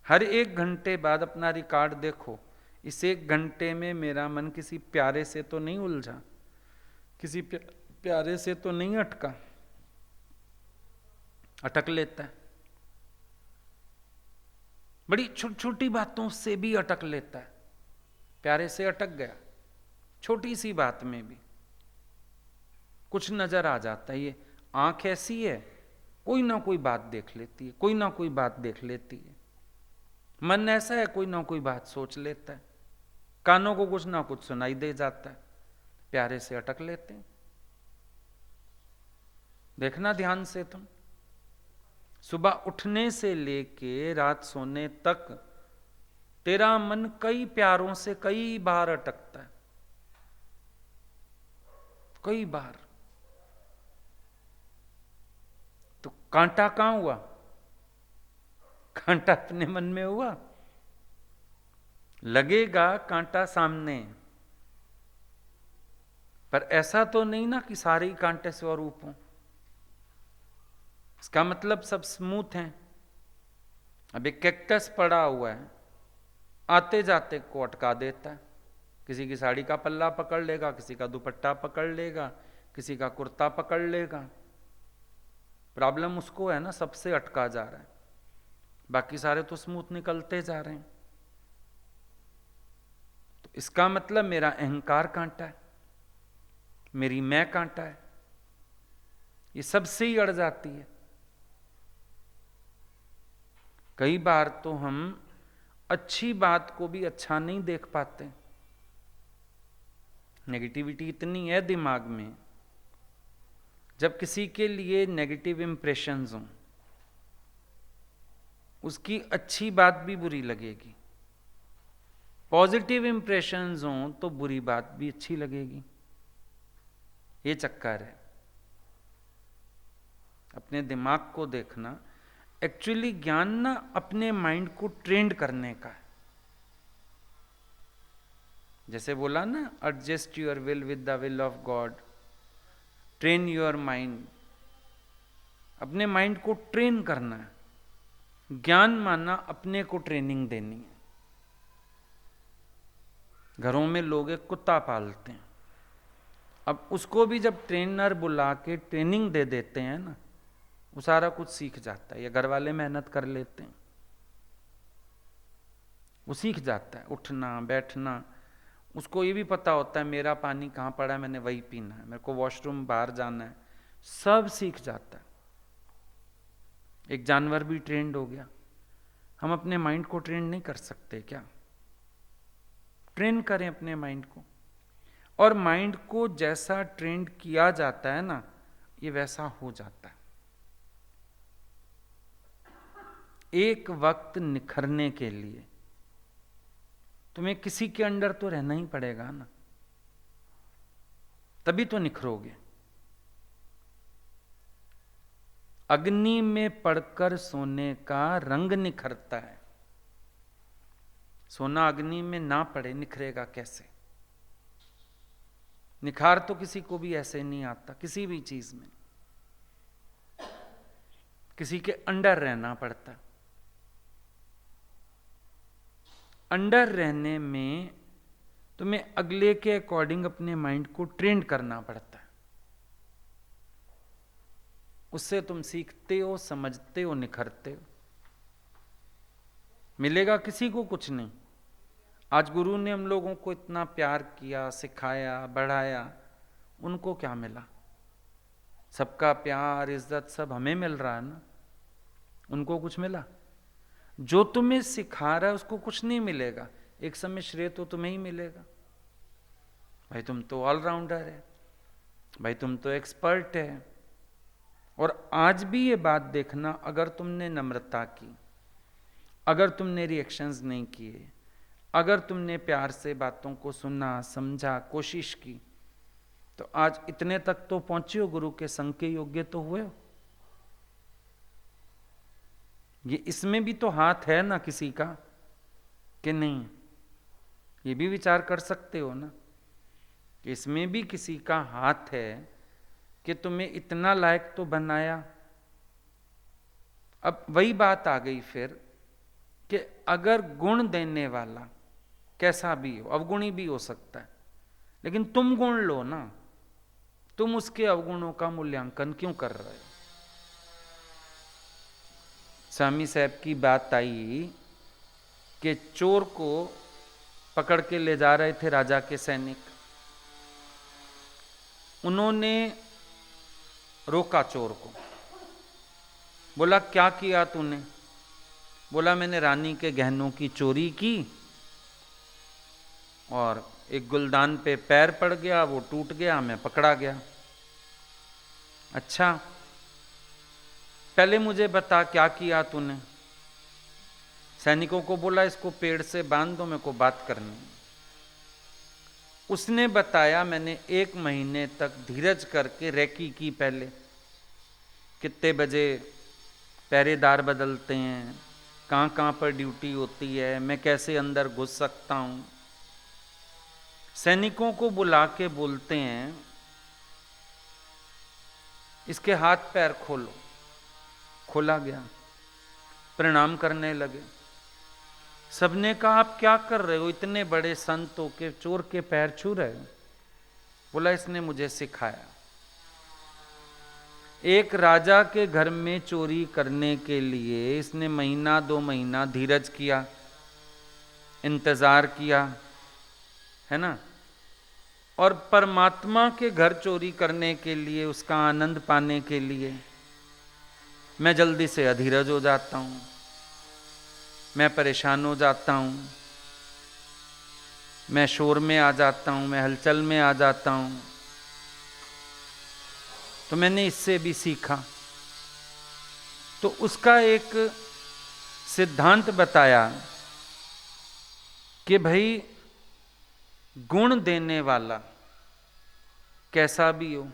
हर 1 घंटे बाद अपना रिकॉर्ड देखो, इस 1 घंटे में मेरा मन किसी प्यारे से तो नहीं उलझा, किसी प्यारे से तो नहीं अटका, अटक लेता है। बड़ी छोटी छोटी बातों से भी अटक लेता है, प्यारे से अटक गया, छोटी सी बात में भी कुछ नजर आ जाता है। ये आंख ऐसी है, कोई ना कोई बात देख लेती है, कोई ना कोई बात देख लेती है। मन ऐसा है, कोई ना कोई बात सोच लेता है। कानों को कुछ ना कुछ सुनाई दे जाता है, प्यारे से अटक लेते हैं। देखना ध्यान से तुम, सुबह उठने से लेके रात सोने तक तेरा मन कई प्यारों से कई बार अटकता है, कई बार। तो कांटा कहां हुआ? कांटा अपने मन में हुआ। लगेगा कांटा सामने, पर ऐसा तो नहीं ना कि सारे ही कांटे स्वरूप हों। इसका मतलब सब स्मूथ हैं। अब एक कैक्टस पड़ा हुआ है, आते जाते को अटका देता है। किसी की साड़ी का पल्ला पकड़ लेगा, किसी का दुपट्टा पकड़ लेगा, किसी का कुर्ता पकड़ लेगा। प्रॉब्लम उसको है ना, सबसे अटका जा रहा है, बाकी सारे तो स्मूथ निकलते जा रहे हैं। तो इसका मतलब मेरा अहंकार कांटा है, मेरी मैं कांटा है, ये सबसे ही अड़ जाती है। कई बार तो हम अच्छी बात को भी अच्छा नहीं देख पाते। नेगेटिविटी इतनी है दिमाग में, जब किसी के लिए नेगेटिव इंप्रेशंस हों, उसकी अच्छी बात भी बुरी लगेगी। पॉजिटिव इंप्रेशंस हों तो बुरी बात भी अच्छी लगेगी। ये चक्कर है। अपने दिमाग को देखना। एक्चुअली ज्ञान ना अपने माइंड को ट्रेंड करने का है। जैसे बोला ना, adjust your will with the will of God, train your mind. अपने माइंड को ट्रेन करना है। ज्ञान माना अपने को ट्रेनिंग देनी है। घरों में लोग एक कुत्ता पालते हैं, अब उसको भी जब ट्रेनर बुला के ट्रेनिंग दे देते हैं ना, वो सारा कुछ सीख जाता है। या घर वाले मेहनत कर लेते हैं, वो सीख जाता है उठना बैठना। उसको ये भी पता होता है मेरा पानी कहाँ पड़ा है, मैंने वही पीना है, मेरे को वॉशरूम बाहर जाना है, सब सीख जाता है। एक जानवर भी ट्रेंड हो गया। हम अपने माइंड को ट्रेन नहीं कर सकते क्या? ट्रेन करें अपने माइंड को। और माइंड को जैसा ट्रेंड किया जाता है ना, ये वैसा हो जाता है। एक वक्त निखरने के लिए तुम्हें किसी के अंडर तो रहना ही पड़ेगा ना, तभी तो निखरोगे। अग्नि में पड़कर सोने का रंग निखरता है। सोना अग्नि में ना पड़े निखरेगा कैसे? निखार तो किसी को भी ऐसे नहीं आता। किसी भी चीज में किसी के अंडर रहना पड़ता। अंडर रहने में तुम्हें अगले के अकॉर्डिंग अपने माइंड को ट्रेंड करना पड़ता है। उससे तुम सीखते हो, समझते हो, निखरते हो। मिलेगा किसी को कुछ नहीं। आज गुरु ने हम लोगों को इतना प्यार किया, सिखाया, बढ़ाया, उनको क्या मिला? सबका प्यार इज्जत सब हमें मिल रहा है ना, उनको कुछ मिला? जो तुम्हें सिखा रहा है उसको कुछ नहीं मिलेगा। एक समय श्रेय तो तुम्हें ही मिलेगा। भाई तुम तो ऑलराउंडर है, भाई तुम तो एक्सपर्ट है। और आज भी ये बात देखना, अगर तुमने नम्रता की, अगर तुमने रिएक्शंस नहीं किए, अगर तुमने प्यार से बातों को सुना, समझा, कोशिश की, तो आज इतने तक तो पहुंचे हो, गुरु के संग के योग्य तो हुए हो। ये इसमें भी तो हाथ है ना किसी का कि नहीं? ये भी विचार कर सकते हो ना कि इसमें भी किसी का हाथ है कि तुम्हें इतना लायक तो बनाया। अब वही बात आ गई फिर कि अगर गुण देने वाला कैसा भी हो, अवगुणी भी हो सकता है, लेकिन तुम गुण लो ना, तुम उसके अवगुणों का मूल्यांकन क्यों कर रहे हो? स्वामी साहब की बात आई कि चोर को पकड़ के ले जा रहे थे राजा के सैनिक। उन्होंने रोका चोर को, बोला क्या किया तूने? बोला मैंने रानी के गहनों की चोरी की और एक गुलदान पे पैर पड़ गया, वो टूट गया, मैं पकड़ा गया। अच्छा, पहले मुझे बता क्या किया तूने? सैनिकों को बोला इसको पेड़ से बांध दो, मेरे को बात करनी है। उसने बताया मैंने 1 महीने तक धीरज करके रेकी की। पहले कितने बजे पहरेदार बदलते हैं, कहाँ कहाँ पर ड्यूटी होती है, मैं कैसे अंदर घुस सकता हूँ। सैनिकों को बुला के बोलते हैं इसके हाथ पैर खोलो। खोला गया, प्रणाम करने लगे। सबने कहा आप क्या कर रहे हो, इतने बड़े संत हो के चोर के पैर छू रहे हो? बोला इसने मुझे सिखाया। एक राजा के घर में चोरी करने के लिए इसने महीना 2 महीना धीरज किया, इंतजार किया, है ना? और परमात्मा के घर चोरी करने के लिए, उसका आनंद पाने के लिए मैं जल्दी से अधीरज हो जाता हूं, मैं परेशान हो जाता हूं, मैं शोर में आ जाता हूं, मैं हलचल में आ जाता हूं। तो मैंने इससे भी सीखा। तो उसका एक सिद्धांत बताया कि भाई गुण देने वाला कैसा भी हो,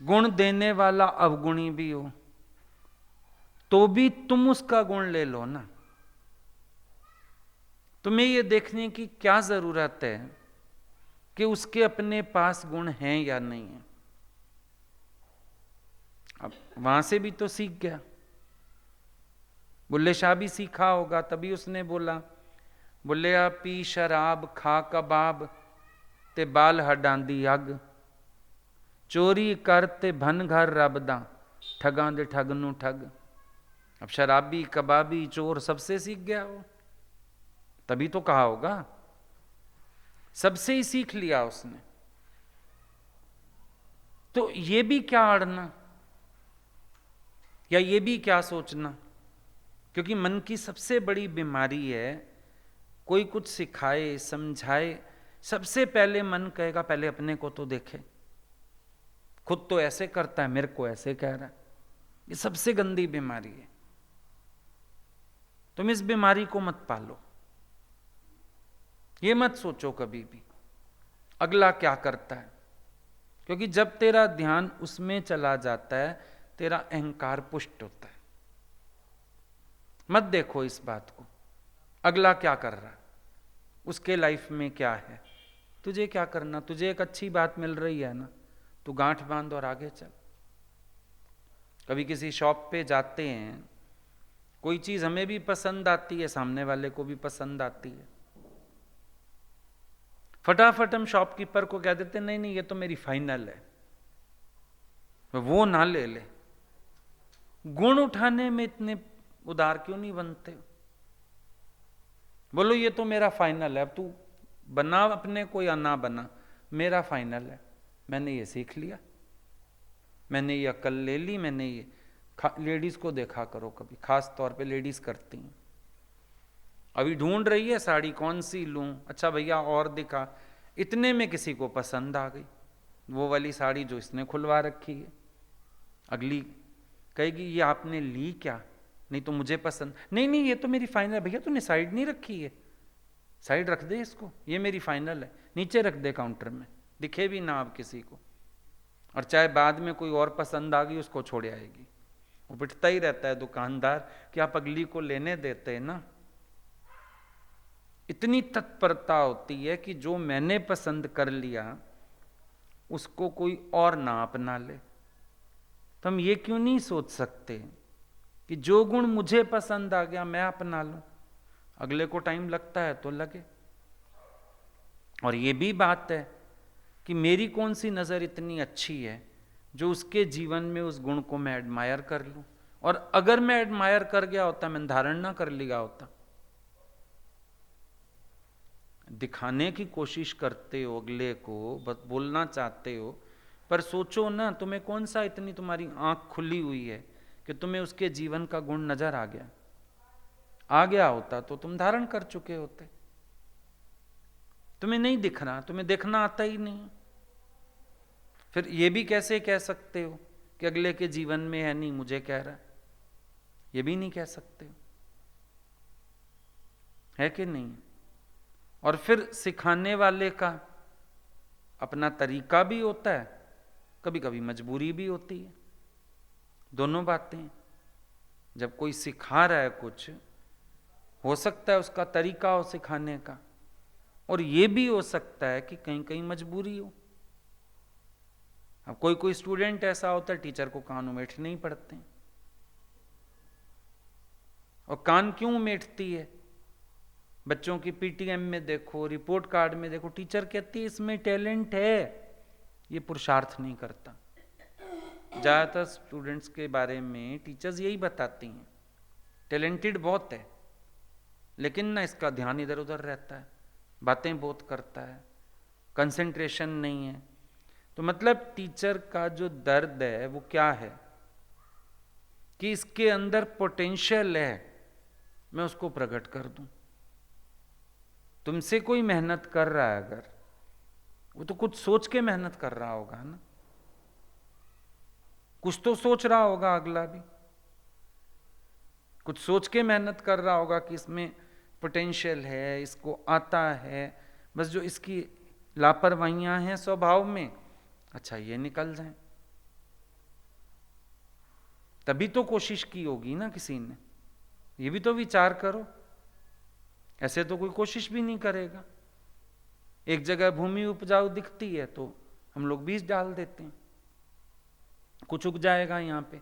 गुण देने वाला अवगुणी भी हो, तो भी तुम उसका गुण ले लो ना। तुम्हें यह देखने की क्या जरूरत है कि उसके अपने पास गुण हैं या नहीं है। अब वहां से भी तो सीख गया। बुल्ले शाह भी सीखा होगा, तभी उसने बोला बुल्लिया पी शराब खा कबाब ते बाल हडांदी अग, चोरी करते भन घर रबदा ठगां दे ठग नू ठग। अब शराबी कबाबी चोर सबसे सीख गया वो, तभी तो कहा होगा, सबसे ही सीख लिया उसने। तो ये भी क्या अड़ना या ये भी क्या सोचना, क्योंकि मन की सबसे बड़ी बीमारी है कोई कुछ सिखाए समझाए, सबसे पहले मन कहेगा पहले अपने को तो देखे, खुद तो ऐसे करता है, मेरे को ऐसे कह रहा है। ये सबसे गंदी बीमारी है। तुम इस बीमारी को मत पालो। ये मत सोचो कभी भी अगला क्या करता है, क्योंकि जब तेरा ध्यान उसमें चला जाता है तेरा अहंकार पुष्ट होता है। मत देखो इस बात को, अगला क्या कर रहा है, उसके लाइफ में क्या है, तुझे क्या करना। तुझे एक अच्छी बात मिल रही है ना, तू गांठ बांध और आगे चल। कभी किसी शॉप पे जाते हैं, कोई चीज हमें भी पसंद आती है, सामने वाले को भी पसंद आती है, फटाफट हम शॉपकीपर को कह देते नहीं नहीं ये तो मेरी फाइनल है, वो ना ले ले। गुण उठाने में इतने उदार क्यों नहीं बनते? बोलो ये तो मेरा फाइनल है, अब तू बना अपने को या ना बना, मेरा फाइनल है, मैंने ये सीख लिया, मैंने ये अकल ले ली, मैंने ये। लेडीज को देखा करो कभी, खास तौर पे लेडीज करती हैं, अभी ढूंढ रही है साड़ी कौन सी लूं, अच्छा भैया और दिखा, इतने में किसी को पसंद आ गई वो वाली साड़ी जो इसने खुलवा रखी है। अगली कहेगी ये आपने ली क्या, नहीं तो मुझे पसंद, नहीं नहीं ये तो मेरी फाइनल। भैया तूने साइड नहीं रखी है, साइड रख दे इसको, ये मेरी फाइनल है, नीचे रख दे काउंटर में, दिखे भी ना अब किसी को। और चाहे बाद में कोई और पसंद आ गई उसको छोड़ आएगी, वो पिटता ही रहता है दुकानदार कि आप अगली को लेने देते हैं ना। इतनी तत्परता होती है कि जो मैंने पसंद कर लिया उसको कोई और ना अपना ले। तो हम ये क्यों नहीं सोच सकते कि जो गुण मुझे पसंद आ गया मैं अपना लूं, अगले को टाइम लगता है तो लगे। और ये भी बात है कि मेरी कौन सी नज़र इतनी अच्छी है जो उसके जीवन में उस गुण को मैं एडमायर कर लूं, और अगर मैं एडमायर कर गया होता, मैं धारण ना कर लिया होता। दिखाने की कोशिश करते हो अगले को, बस बोलना चाहते हो, पर सोचो ना तुम्हें कौन सा इतनी तुम्हारी आंख खुली हुई है कि तुम्हें उसके जीवन का गुण नजर आ गया होता तो तुम धारण कर चुके होते। तुम्हें नहीं दिख रहा, तुम्हें देखना आता ही नहीं, फिर ये भी कैसे कह सकते हो कि अगले के जीवन में है नहीं मुझे कह रहा है? ये भी नहीं कह सकते हो, है कि नहीं? और फिर सिखाने वाले का अपना तरीका भी होता है, कभी कभी मजबूरी भी होती है। दोनों बातें। जब कोई सिखा रहा है कुछ, हो सकता है उसका तरीका हो सिखाने का, और यह भी हो सकता है कि कहीं कहीं मजबूरी हो। अब कोई कोई स्टूडेंट ऐसा होता है टीचर को कान उमेटने ही पड़ते हैं। और कान क्यों उमेटती है? बच्चों की पीटीएम में देखो, रिपोर्ट कार्ड में देखो, टीचर कहती है इसमें टैलेंट है, ये पुरुषार्थ नहीं करता। ज्यादातर स्टूडेंट्स के बारे में टीचर्स यही बताती हैं, टैलेंटेड बहुत है लेकिन ना इसका ध्यान इधर उधर रहता है, बातें बहुत करता है, कंसंट्रेशन नहीं है। तो मतलब टीचर का जो दर्द है वो क्या है कि इसके अंदर पोटेंशियल है, मैं उसको प्रकट कर दूं। तुमसे कोई मेहनत कर रहा है अगर, वो तो कुछ सोच के मेहनत कर रहा होगा ना, कुछ तो सोच रहा होगा, अगला भी कुछ सोच के मेहनत कर रहा होगा कि इसमें पोटेंशियल है, इसको आता है, बस जो इसकी लापरवाहियां हैं स्वभाव में, अच्छा ये निकल जाए। तभी तो कोशिश की होगी ना किसी ने, ये भी तो विचार करो। ऐसे तो कोई कोशिश भी नहीं करेगा। एक जगह भूमि उपजाऊ दिखती है तो हम लोग बीज डाल देते हैं, कुछ उग जाएगा यहाँ पे।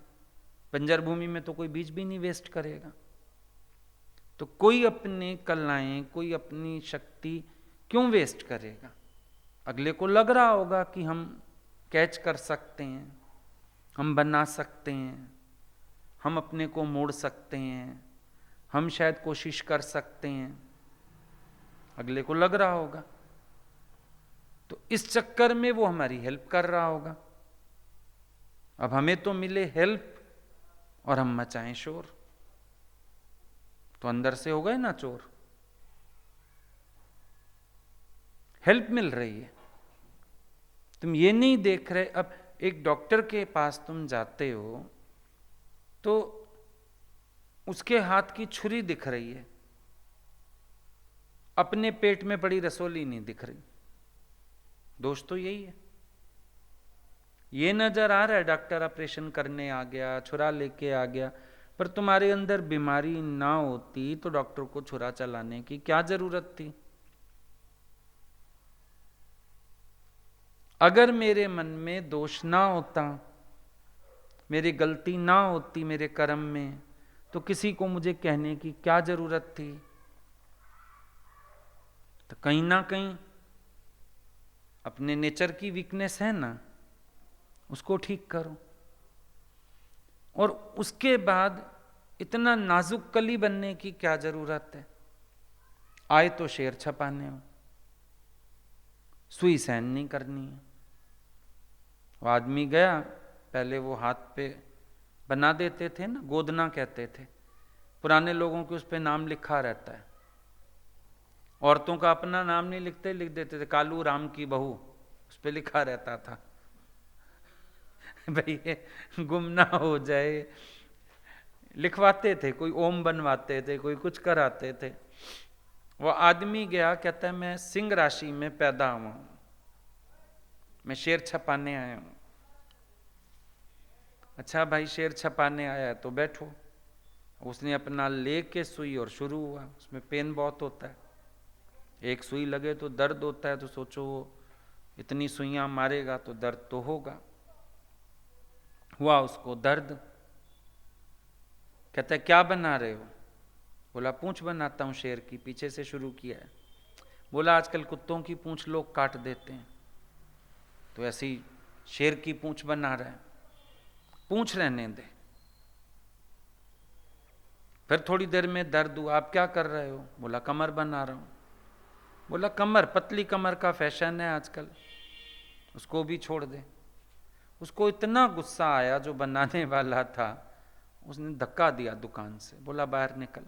बंजर भूमि में तो कोई बीज भी नहीं वेस्ट करेगा। तो कोई अपने कलाएं, कोई अपनी शक्ति क्यों वेस्ट करेगा? अगले को लग रहा होगा कि हम कैच कर सकते हैं, हम बना सकते हैं, हम अपने को मोड़ सकते हैं, हम शायद कोशिश कर सकते हैं, अगले को लग रहा होगा। तो इस चक्कर में वो हमारी हेल्प कर रहा होगा। अब हमें तो मिले हेल्प और हम मचाएं शोर, तो अंदर से हो गए ना चोर। हेल्प मिल रही है, तुम ये नहीं देख रहे। अब एक डॉक्टर के पास तुम जाते हो तो उसके हाथ की छुरी दिख रही है, अपने पेट में पड़ी रसोली नहीं दिख रही। दोष तो यही है। ये नजर आ रहा है डॉक्टर ऑपरेशन करने आ गया, छुरा लेके आ गया, पर तुम्हारे अंदर बीमारी ना होती तो डॉक्टर को छुरा चलाने की क्या जरूरत थी? अगर मेरे मन में दोष ना होता, मेरी गलती ना होती मेरे कर्म में, तो किसी को मुझे कहने की क्या जरूरत थी? तो कहीं ना कहीं अपने नेचर की वीकनेस है ना, उसको ठीक करो। और उसके बाद इतना नाजुक कली बनने की क्या जरूरत है? आए तो शेर छपाने हो, सुई सहन नहीं करनी है। वो आदमी गया, पहले वो हाथ पे बना देते थे ना, गोदना कहते थे, पुराने लोगों के उस पे नाम लिखा रहता है। औरतों का अपना नाम नहीं लिखते, लिख देते थे कालू राम की बहू, उस पे लिखा रहता था भाई ये गुम ना हो जाए, लिखवाते थे। कोई ओम बनवाते थे, कोई कुछ कराते थे। वो आदमी गया, कहता है मैं सिंह राशि में पैदा हुआ हूं, मैं शेर छपाने आया हूं। अच्छा भाई शेर छपाने आया है तो बैठो। उसने अपना लेके सुई और शुरू हुआ। उसमें पेन बहुत होता है, एक सुई लगे तो दर्द होता है, तो सोचो वो इतनी सुइयां मारेगा तो दर्द तो होगा। हुआ उसको दर्द। कहता है क्या बना रहे हो? बोला पूंछ बनाता हूं शेर की, पीछे से शुरू किया है। बोला आजकल कुत्तों की पूंछ लोग काट देते हैं, तो ऐसी शेर की पूंछ बना रहा है, पूंछ रहने दे। फिर थोड़ी देर में दर्द हुआ। आप क्या कर रहे हो? बोला कमर बना रहा हूं। बोला कमर, पतली कमर का फैशन है आजकल, उसको भी छोड़ दे। उसको इतना गुस्सा आया, जो बनाने वाला था उसने धक्का दिया दुकान से, बोला बाहर निकल।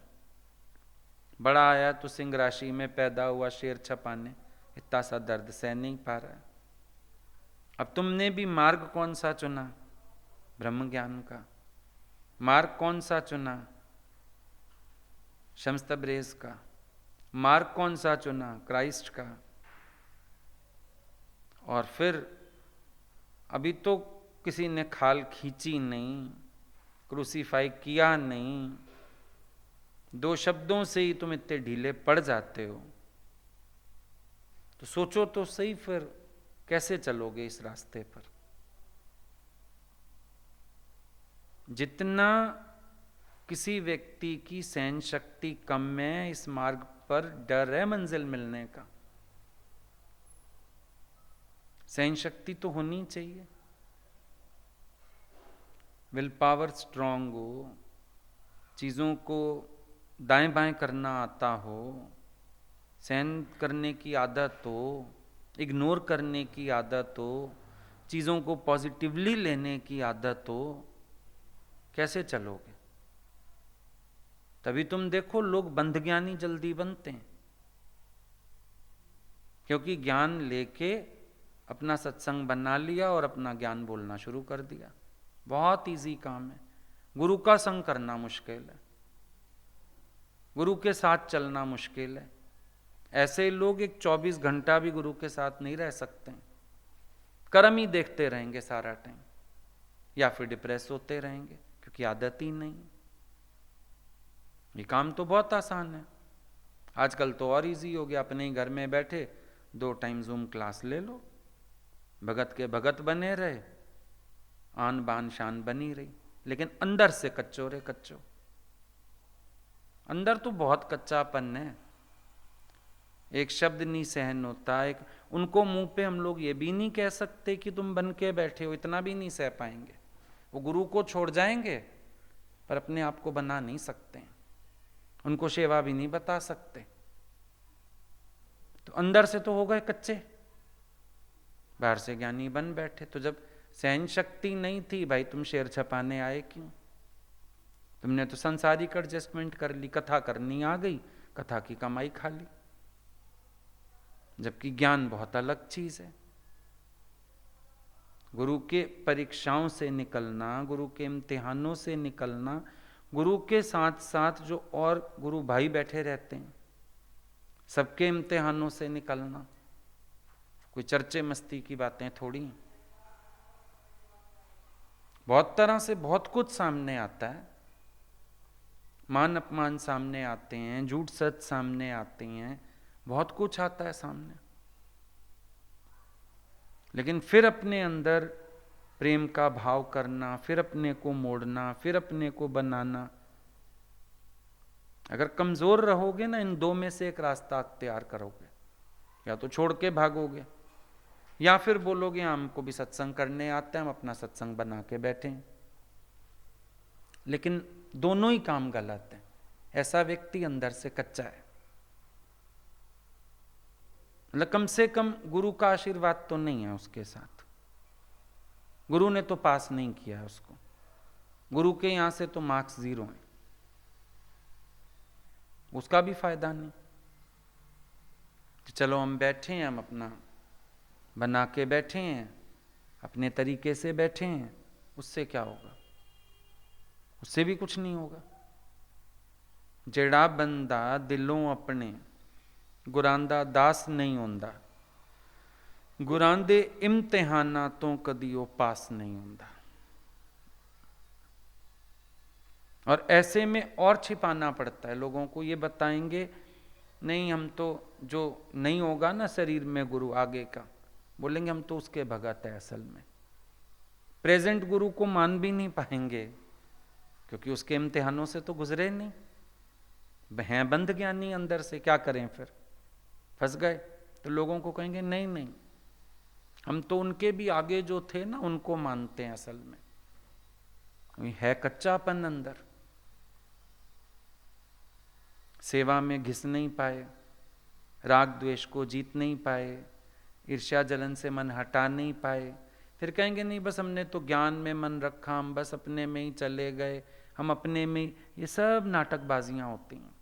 बड़ा आया तो सिंह राशि में पैदा हुआ, शेर छपाने, इतना सा दर्द सह नहीं पा रहा है। अब तुमने भी मार्ग कौन सा चुना? ब्रह्म ज्ञान का। मार्ग कौन सा चुना? शम्स तब्रेज का। मार्ग कौन सा चुना? क्राइस्ट का। और फिर अभी तो किसी ने खाल खींची नहीं, क्रूसीफाई किया नहीं, दो शब्दों से ही तुम इतने ढीले पड़ जाते हो। तो सोचो तो सही, फिर कैसे चलोगे इस रास्ते पर? जितना किसी व्यक्ति की सहन शक्ति कम है, इस मार्ग पर डर है मंजिल मिलने का। सहन शक्ति तो होनी चाहिए, विल पावर स्ट्रांग हो, चीज़ों को दाएं बाएं करना आता हो, सहन करने की आदत हो, इग्नोर करने की आदत हो, चीज़ों को पॉजिटिवली लेने की आदत हो। कैसे चलोगे? तभी तुम देखो लोग बंधज्ञानी जल्दी बनते हैं, क्योंकि ज्ञान लेके अपना सत्संग बना लिया और अपना ज्ञान बोलना शुरू कर दिया। बहुत इजी काम है। गुरु का संग करना मुश्किल है, गुरु के साथ चलना मुश्किल है। ऐसे लोग एक 24 घंटा भी गुरु के साथ नहीं रह सकते, कर्म ही देखते रहेंगे सारा टाइम, या फिर डिप्रेस होते रहेंगे, क्योंकि आदत ही नहीं। ये काम तो बहुत आसान है, आजकल तो और इजी हो गया। अपने ही घर में बैठे 2 टाइम जूम क्लास ले लो, भगत के भगत बने रहे, आन बान शान बनी रही, लेकिन अंदर से कच्चो रे कच्चो। अंदर तो बहुत कच्चापन है, एक शब्द नहीं सहन होता। एक उनको मुंह पे हम लोग ये भी नहीं कह सकते कि तुम बन के बैठे हो, इतना भी नहीं सह पाएंगे। वो गुरु को छोड़ जाएंगे पर अपने आप को बना नहीं सकते, उनको सेवा भी नहीं बता सकते। तो अंदर से तो हो गए कच्चे, बाहर से ज्ञानी बन बैठे। तो जब सहन शक्ति नहीं थी भाई, तुम शेर छपाने आए क्यों? तुमने तो संसारिक एडजस्टमेंट कर ली, कथा करनी आ गई, कथा की कमाई खा ली। जबकि ज्ञान बहुत अलग चीज है। गुरु के परीक्षाओं से निकलना, गुरु के इम्तिहानों से निकलना, गुरु के साथ साथ जो और गुरु भाई बैठे रहते हैं, सबके इम्तिहानों से निकलना, कोई चर्चे मस्ती की बातें थोड़ी। बहुत तरह से बहुत कुछ सामने आता है, मान अपमान सामने आते हैं, झूठ सच सामने आते हैं, बहुत कुछ आता है सामने। लेकिन फिर अपने अंदर प्रेम का भाव करना, फिर अपने को मोड़ना, फिर अपने को बनाना। अगर कमजोर रहोगे ना, इन दो में से एक रास्ता तैयार करोगे, या तो छोड़ के भागोगे, या फिर बोलोगे हमको भी सत्संग करने आता है, हम अपना सत्संग बना के बैठे हैं। लेकिन दोनों ही काम गलत है। ऐसा व्यक्ति अंदर से कच्चा है। मतलब कम से कम गुरु का आशीर्वाद तो नहीं है उसके साथ, गुरु ने तो पास नहीं किया उसको, गुरु के यहां से तो मार्क्स 0 है, उसका भी फायदा नहीं। तो चलो हम बैठे हैं, हम अपना बना के बैठे हैं, अपने तरीके से बैठे हैं, उससे क्या होगा? उससे भी कुछ नहीं होगा। जेड़ा बंदा दिलों अपने गुरांदा दास नहीं होंदा, गुरां दे इम्तिहानां तो कदी वो पास नहीं होंदा। और ऐसे में और छिपाना पड़ता है लोगों को। ये बताएंगे नहीं हम तो जो नहीं होगा ना शरीर में गुरु आगे का, बोलेंगे हम तो उसके भगत है। असल में प्रेजेंट गुरु को मान भी नहीं पाएंगे क्योंकि उसके इम्तिहानों से तो गुजरे नहीं, हैं बंद ज्ञानी अंदर से, क्या करें फिर, फंस गए। तो लोगों को कहेंगे नहीं नहीं हम तो उनके भी आगे जो थे ना उनको मानते हैं। असल में है कच्चापन अंदर, सेवा में घिस नहीं पाए, राग द्वेष को जीत नहीं पाए, ईर्ष्या जलन से मन हटा नहीं पाए। फिर कहेंगे नहीं बस हमने तो ज्ञान में मन रखा, हम बस अपने में ही चले गए, हम अपने में। ये सब नाटकबाजियां होती हैं,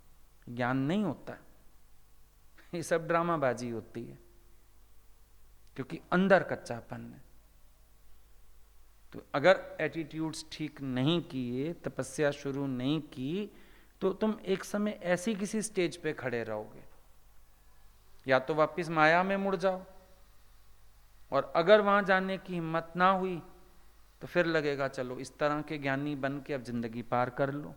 ज्ञान नहीं होता, ये सब ड्रामाबाजी होती है क्योंकि अंदर कच्चापन है। तो अगर एटीट्यूड्स ठीक नहीं किए, तपस्या शुरू नहीं की, तो तुम एक समय ऐसी किसी स्टेज पे खड़े रहोगे, या तो वापस माया में मुड़ जाओ, और अगर वहां जाने की हिम्मत ना हुई तो फिर लगेगा चलो इस तरह के ज्ञानी बन के अब जिंदगी पार कर लो,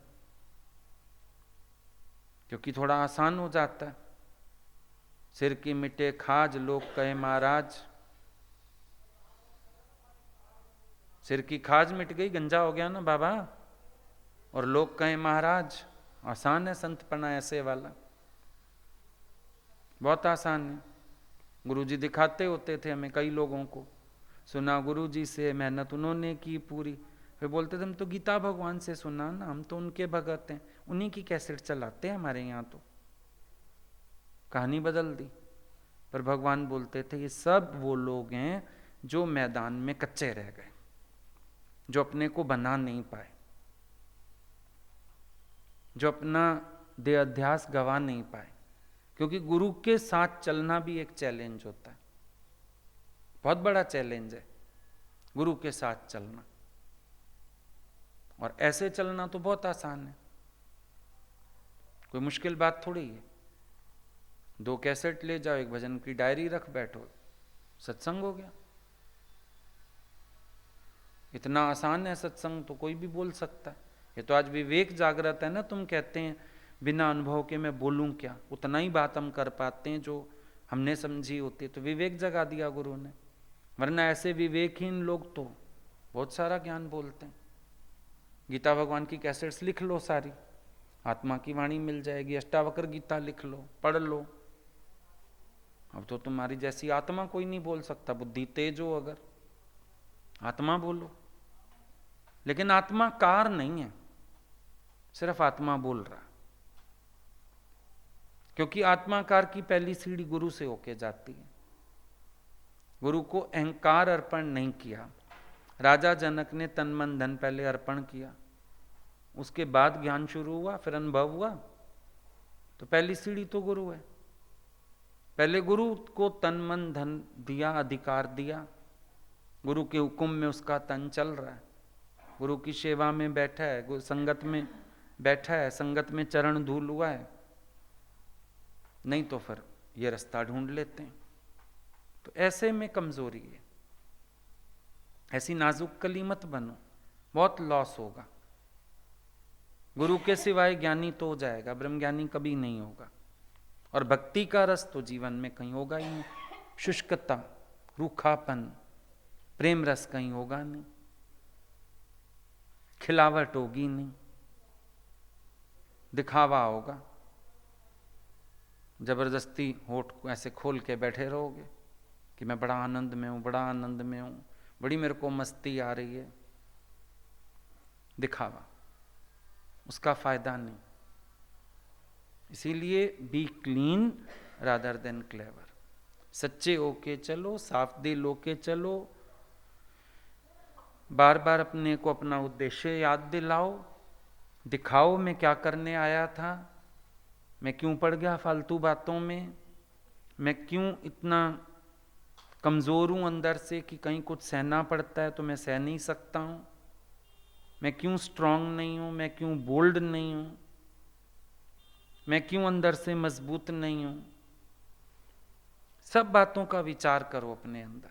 क्योंकि थोड़ा आसान हो जाता है। सिर की मिटे खाज लोग कहे महाराज, सिर की खाज मिट गई, गंजा हो गया ना बाबा, और लोग कहे महाराज। आसान है संतपना ऐसे वाला, बहुत आसान है। गुरुजी दिखाते होते थे हमें, कई लोगों को सुना गुरुजी से, मेहनत उन्होंने की पूरी, फिर बोलते थे हम तो गीता भगवान से सुना ना, हम तो उनके भगत हैं, उन्हीं की कैसेट चलाते हैं हमारे यहाँ। तो कहानी बदल दी। पर भगवान बोलते थे ये सब वो लोग हैं जो मैदान में कच्चे रह गए, जो अपने को बना नहीं पाए, जो अपना देह अध्यास गवा नहीं पाए। क्योंकि गुरु के साथ चलना भी एक चैलेंज होता है, बहुत बड़ा चैलेंज है गुरु के साथ चलना। और ऐसे चलना तो बहुत आसान है, कोई मुश्किल बात थोड़ी है। 2 कैसेट ले जाओ, एक भजन की डायरी रख बैठो, सत्संग हो गया। इतना आसान है सत्संग, तो कोई भी बोल सकता है। ये तो आज विवेक जागृत है ना, तुम कहते हैं बिना अनुभव के मैं बोलूं क्या, उतना ही बात हम कर पाते हैं जो हमने समझी होती है। तो विवेक जगा दिया गुरु ने, वरना ऐसे विवेकहीन लोग तो बहुत सारा ज्ञान बोलते हैं। गीता भगवान की कैसेट्स लिख लो सारी, आत्मा की वाणी मिल जाएगी। अष्टावक्र गीता लिख लो, पढ़ लो। अब तो तुम्हारी जैसी आत्मा कोई नहीं बोल सकता, बुद्धि तेज हो अगर, आत्मा बोलो। लेकिन आत्मा कार नहीं है, सिर्फ आत्मा बोल रहा, क्योंकि आत्माकार की पहली सीढ़ी गुरु से होके जाती है। गुरु को अहंकार अर्पण नहीं किया। राजा जनक ने तन मन धन पहले अर्पण किया, उसके बाद ज्ञान शुरू हुआ, फिर अनुभव हुआ। तो पहली सीढ़ी तो गुरु है। पहले गुरु को तन मन धन दिया, अधिकार दिया, गुरु के हुक्म में उसका तन चल रहा है, गुरु की सेवा में बैठा है, संगत में बैठा है, संगत में चरण धूल हुआ है। नहीं तो फिर ये रास्ता ढूंढ लेते हैं। तो ऐसे में कमजोरी है, ऐसी नाजुक कली मत बनो, बहुत लॉस होगा। गुरु के सिवाय ज्ञानी तो हो जाएगा, ब्रह्मज्ञानी कभी नहीं होगा। और भक्ति का रस तो जीवन में कहीं होगा ही नहीं। शुष्कता, रूखापन, प्रेम रस कहीं होगा नहीं, खिलावट होगी नहीं, दिखावा होगा। जबरदस्ती होठ को ऐसे खोल के बैठे रहोगे कि मैं बड़ा आनंद में हूं, बड़ा आनंद में हूं, बड़ी मेरे को मस्ती आ रही है, दिखावा, उसका फायदा नहीं। इसीलिए B clean rather than clever. सच्चे होके चलो, साफ दिल होके चलो, बार बार अपने को अपना उद्देश्य याद दिलाओ, दिखाओ मैं क्या करने आया था, मैं क्यों पड़ गया फालतू बातों में, मैं क्यों इतना कमजोर हूं अंदर से कि कहीं कुछ सहना पड़ता है तो मैं सह नहीं सकता हूं, मैं क्यों स्ट्रांग नहीं हूं, मैं क्यों बोल्ड नहीं हूं, मैं क्यों अंदर से मजबूत नहीं हूं। सब बातों का विचार करो अपने अंदर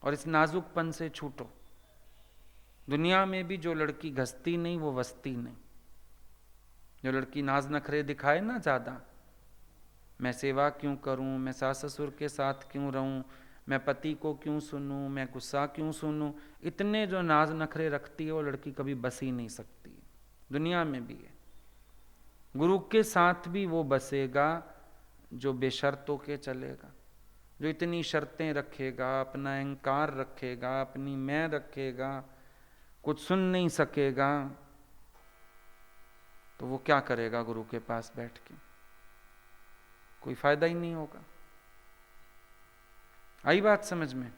और इस नाजुकपन से छूटो। दुनिया में भी जो लड़की घसती नहीं वो वसती नहीं। जो लड़की नाज नखरे दिखाए ना ज़्यादा, मैं सेवा क्यों करूं, मैं सास ससुर के साथ क्यों रहूं, मैं पति को क्यों सुनूं, मैं गुस्सा क्यों सुनूं, इतने जो नाज नखरे रखती है वो लड़की कभी बस ही नहीं सकती। दुनिया में भी है। गुरु के साथ भी वो बसेगा जो बेशर्तों के चलेगा, जो इतनी शर्तें रखेगा, अपना अहंकार रखेगा, अपनी मैं रखेगा, कुछ सुन नहीं सकेगा, तो वो क्या करेगा गुरु के पास बैठ के? कोई फायदा ही नहीं होगा। आई बात समझ में?